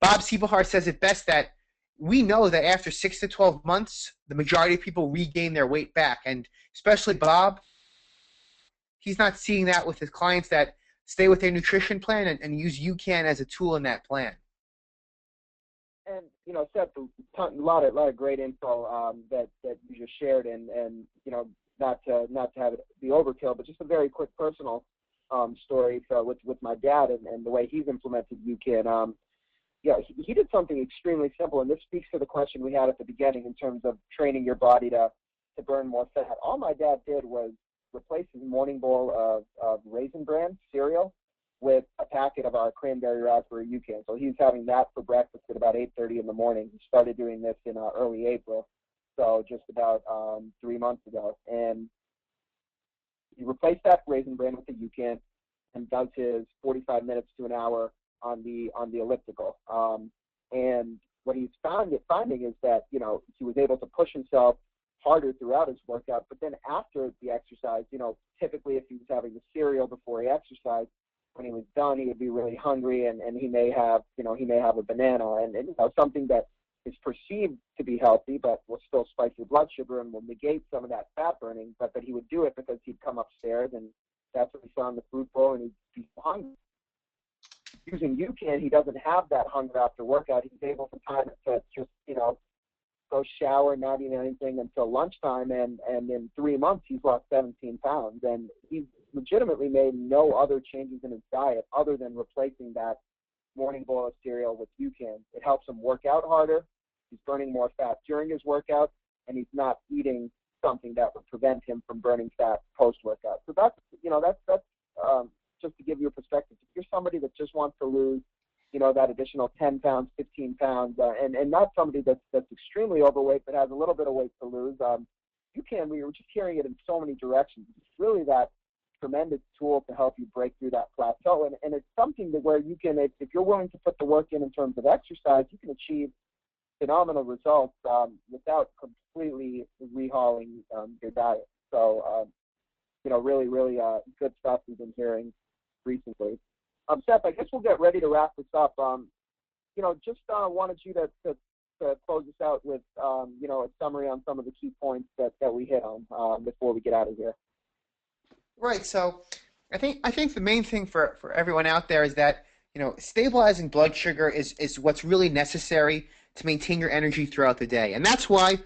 Bob Siebelhart says it best that we know that after 6 to 12 months, the majority of people regain their weight back. And especially Bob, he's not seeing that with his clients that stay with their nutrition plan and use UCAN as a tool in that plan. And Seth, a lot of great info that you just shared, and not to have it be overkill, but just a very quick personal story with my dad and the way he's implemented UCAN. He did something extremely simple, and this speaks to the question we had at the beginning in terms of training your body to burn more fat. All my dad did was replace his morning bowl of Raisin Bran cereal with a packet of our cranberry raspberry UCAN. So he's having that for breakfast at about 8:30 in the morning. He started doing this in early April, so just about 3 months ago. And he replaced that Raisin Bran with the UCAN and does his 45 minutes to an hour on the elliptical. And what he's finding is that he was able to push himself harder throughout his workout, but then after the exercise, typically if he was having the cereal before he exercised, when he was done, he would be really hungry, and he may have a banana, and something that is perceived to be healthy, but will still spike your blood sugar and will negate some of that fat burning. But he would do it because he'd come upstairs, and that's what he saw in the fruit bowl, and he'd be hungry. Using UCAN, he doesn't have that hunger after workout. He's able to time it to just go shower, not eat anything until lunchtime, and in 3 months he's lost 17 pounds, and he's legitimately made no other changes in his diet other than replacing that morning bowl of cereal with UCAN. It helps him work out harder. He's burning more fat during his workout, and he's not eating something that would prevent him from burning fat post-workout. So that's just to give you a perspective. If you're somebody that just wants to lose that additional 10 pounds, 15 pounds, and not somebody that's extremely overweight but has a little bit of weight to lose, UCAN, we were just hearing it in so many directions. It's really that tremendous tool to help you break through that plateau, and it's something that where you can, if you're willing to put the work in terms of exercise, you can achieve phenomenal results without completely rehauling your diet. So, really, really good stuff we've been hearing recently. Seth, I guess we'll get ready to wrap this up. Just wanted you to close this out with, a summary on some of the key points that we hit on before we get out of here. Right. So I think the main thing for everyone out there is that, stabilizing blood sugar is what's really necessary to maintain your energy throughout the day. And that's why,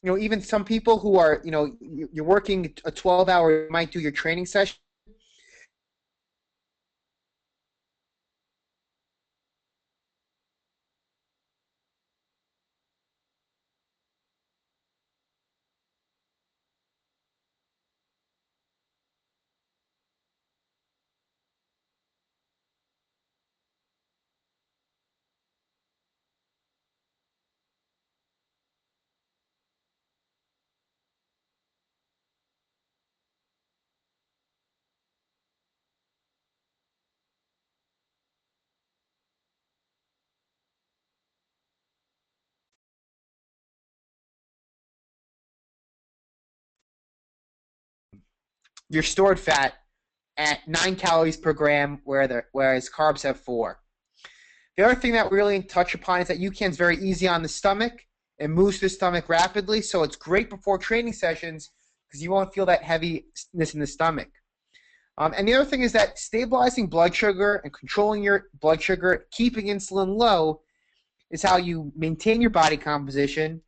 even some people who are, you're working a 12-hour, you might do your training session. Your stored fat at 9 calories per gram, whereas carbs have 4. The other thing that we really touch upon is that UCAN is very easy on the stomach. It moves the stomach rapidly, so it's great before training sessions because you won't feel that heaviness in the stomach. And the other thing is that stabilizing blood sugar and controlling your blood sugar, keeping insulin low, is how you maintain your body composition,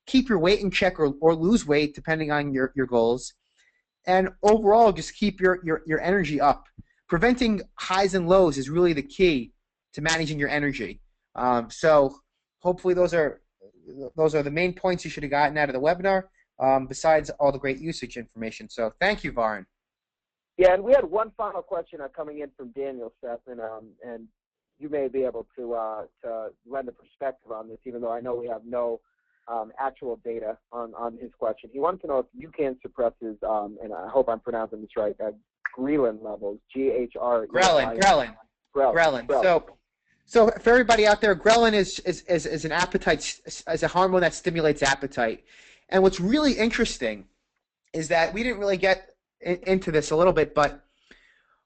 keep your weight in check or lose weight depending on your goals, and overall just keep your energy up. Preventing highs and lows is really the key to managing your energy. So hopefully those are the main points you should have gotten out of the webinar, besides all the great usage information. So thank you, Varun. Yeah, and we had one final question coming in from Daniel, Seth, and you may be able to lend a perspective on this, even though I know we have no actual data on his question. He wanted to know if UCAN suppresses, and I hope I'm pronouncing this right, ghrelin levels, G-H-R-E-L-I-N. Ghrelin. So for everybody out there, ghrelin is an appetite, as a hormone that stimulates appetite. And what's really interesting is that we didn't really get into this a little bit, but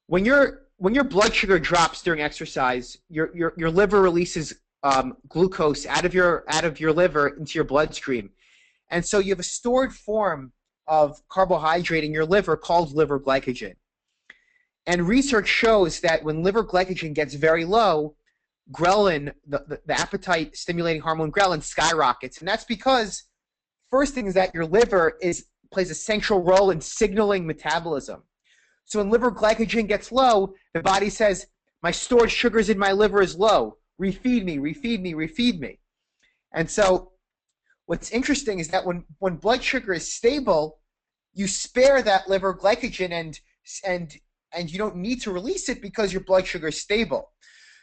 when your blood sugar drops during exercise, your liver releases glucose out of your liver into your bloodstream, and so you have a stored form of carbohydrate in your liver called liver glycogen. And research shows that when liver glycogen gets very low, ghrelin, the appetite stimulating hormone ghrelin, skyrockets, and that's because first thing is that your liver plays a central role in signaling metabolism. So when liver glycogen gets low, the body says, my stored sugars in my liver is low. Refeed me, refeed me, refeed me. And so what's interesting is that when blood sugar is stable, you spare that liver glycogen and you don't need to release it because your blood sugar is stable.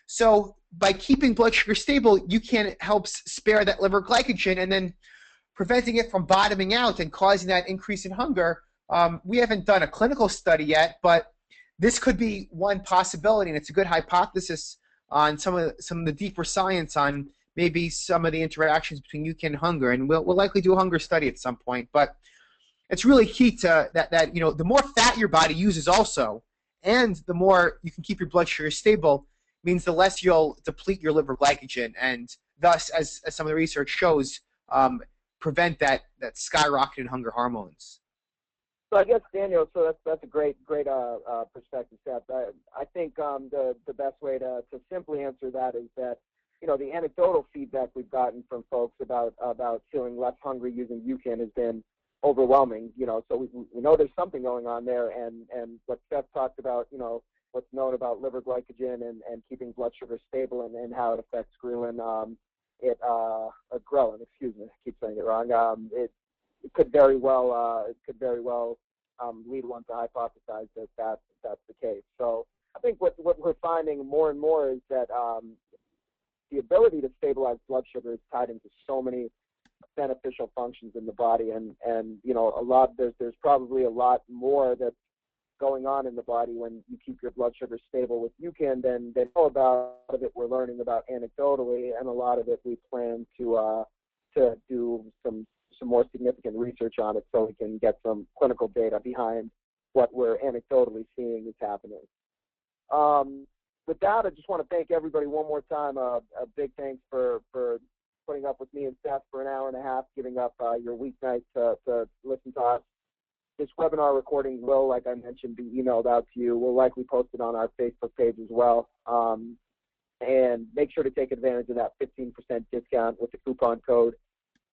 So by keeping blood sugar stable, UCAN helps spare that liver glycogen and then preventing it from bottoming out and causing that increase in hunger. We haven't done a clinical study yet, but this could be one possibility, and it's a good hypothesis on some of the deeper science on maybe some of the interactions between UCAN and hunger, and we'll likely do a hunger study at some point. But it's really key to that the more fat your body uses also, and the more you can keep your blood sugar stable, means the less you'll deplete your liver glycogen, and thus, as some of the research shows, prevent that skyrocketing hunger hormones. So I guess, Daniel, so that's a great perspective, Seth. I think the best way to simply answer that is that, the anecdotal feedback we've gotten from folks about feeling less hungry using UCAN has been overwhelming. So we know there's something going on there, and what Seth talked about, what's known about liver glycogen and keeping blood sugar stable and how it affects ghrelin, ghrelin, excuse me, I keep saying it wrong. It could very well lead one to hypothesize that that's the case. So I think what we're finding more and more is that the ability to stabilize blood sugar is tied into so many beneficial functions in the body, and there's probably a lot more that's going on in the body when you keep your blood sugar stable with UCAN than they know about. A lot of it we're learning about anecdotally, and a lot of it we plan to do some more significant research on it so we can get some clinical data behind what we're anecdotally seeing is happening. With that, I just want to thank everybody one more time. A big thanks for putting up with me and Seth for an hour and a half, giving up your weeknight to listen to us. This webinar recording will, like I mentioned, be emailed out to you. We'll likely post it on our Facebook page as well. And make sure to take advantage of that 15% discount with the coupon code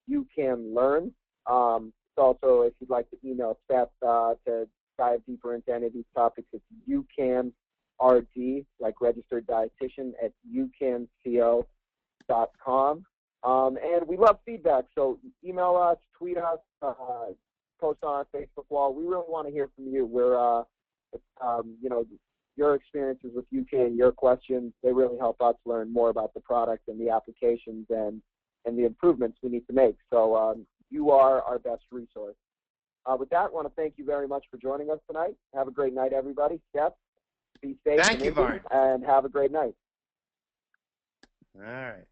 UCANLEARN. Also, if you'd like to email Seth to dive deeper into any of these topics, it's UCANRD, like registered dietitian, at ucanco.com. And we love feedback, so email us, tweet us, post on our Facebook wall. We really want to hear from you. We're, your experiences with UCAN, your questions, they really help us learn more about the product and the applications and the improvements we need to make. So you are our best resource. With that, I want to thank you very much for joining us tonight. Have a great night, everybody. Seth, be safe. Thank you, Varn. And have a great night. All right.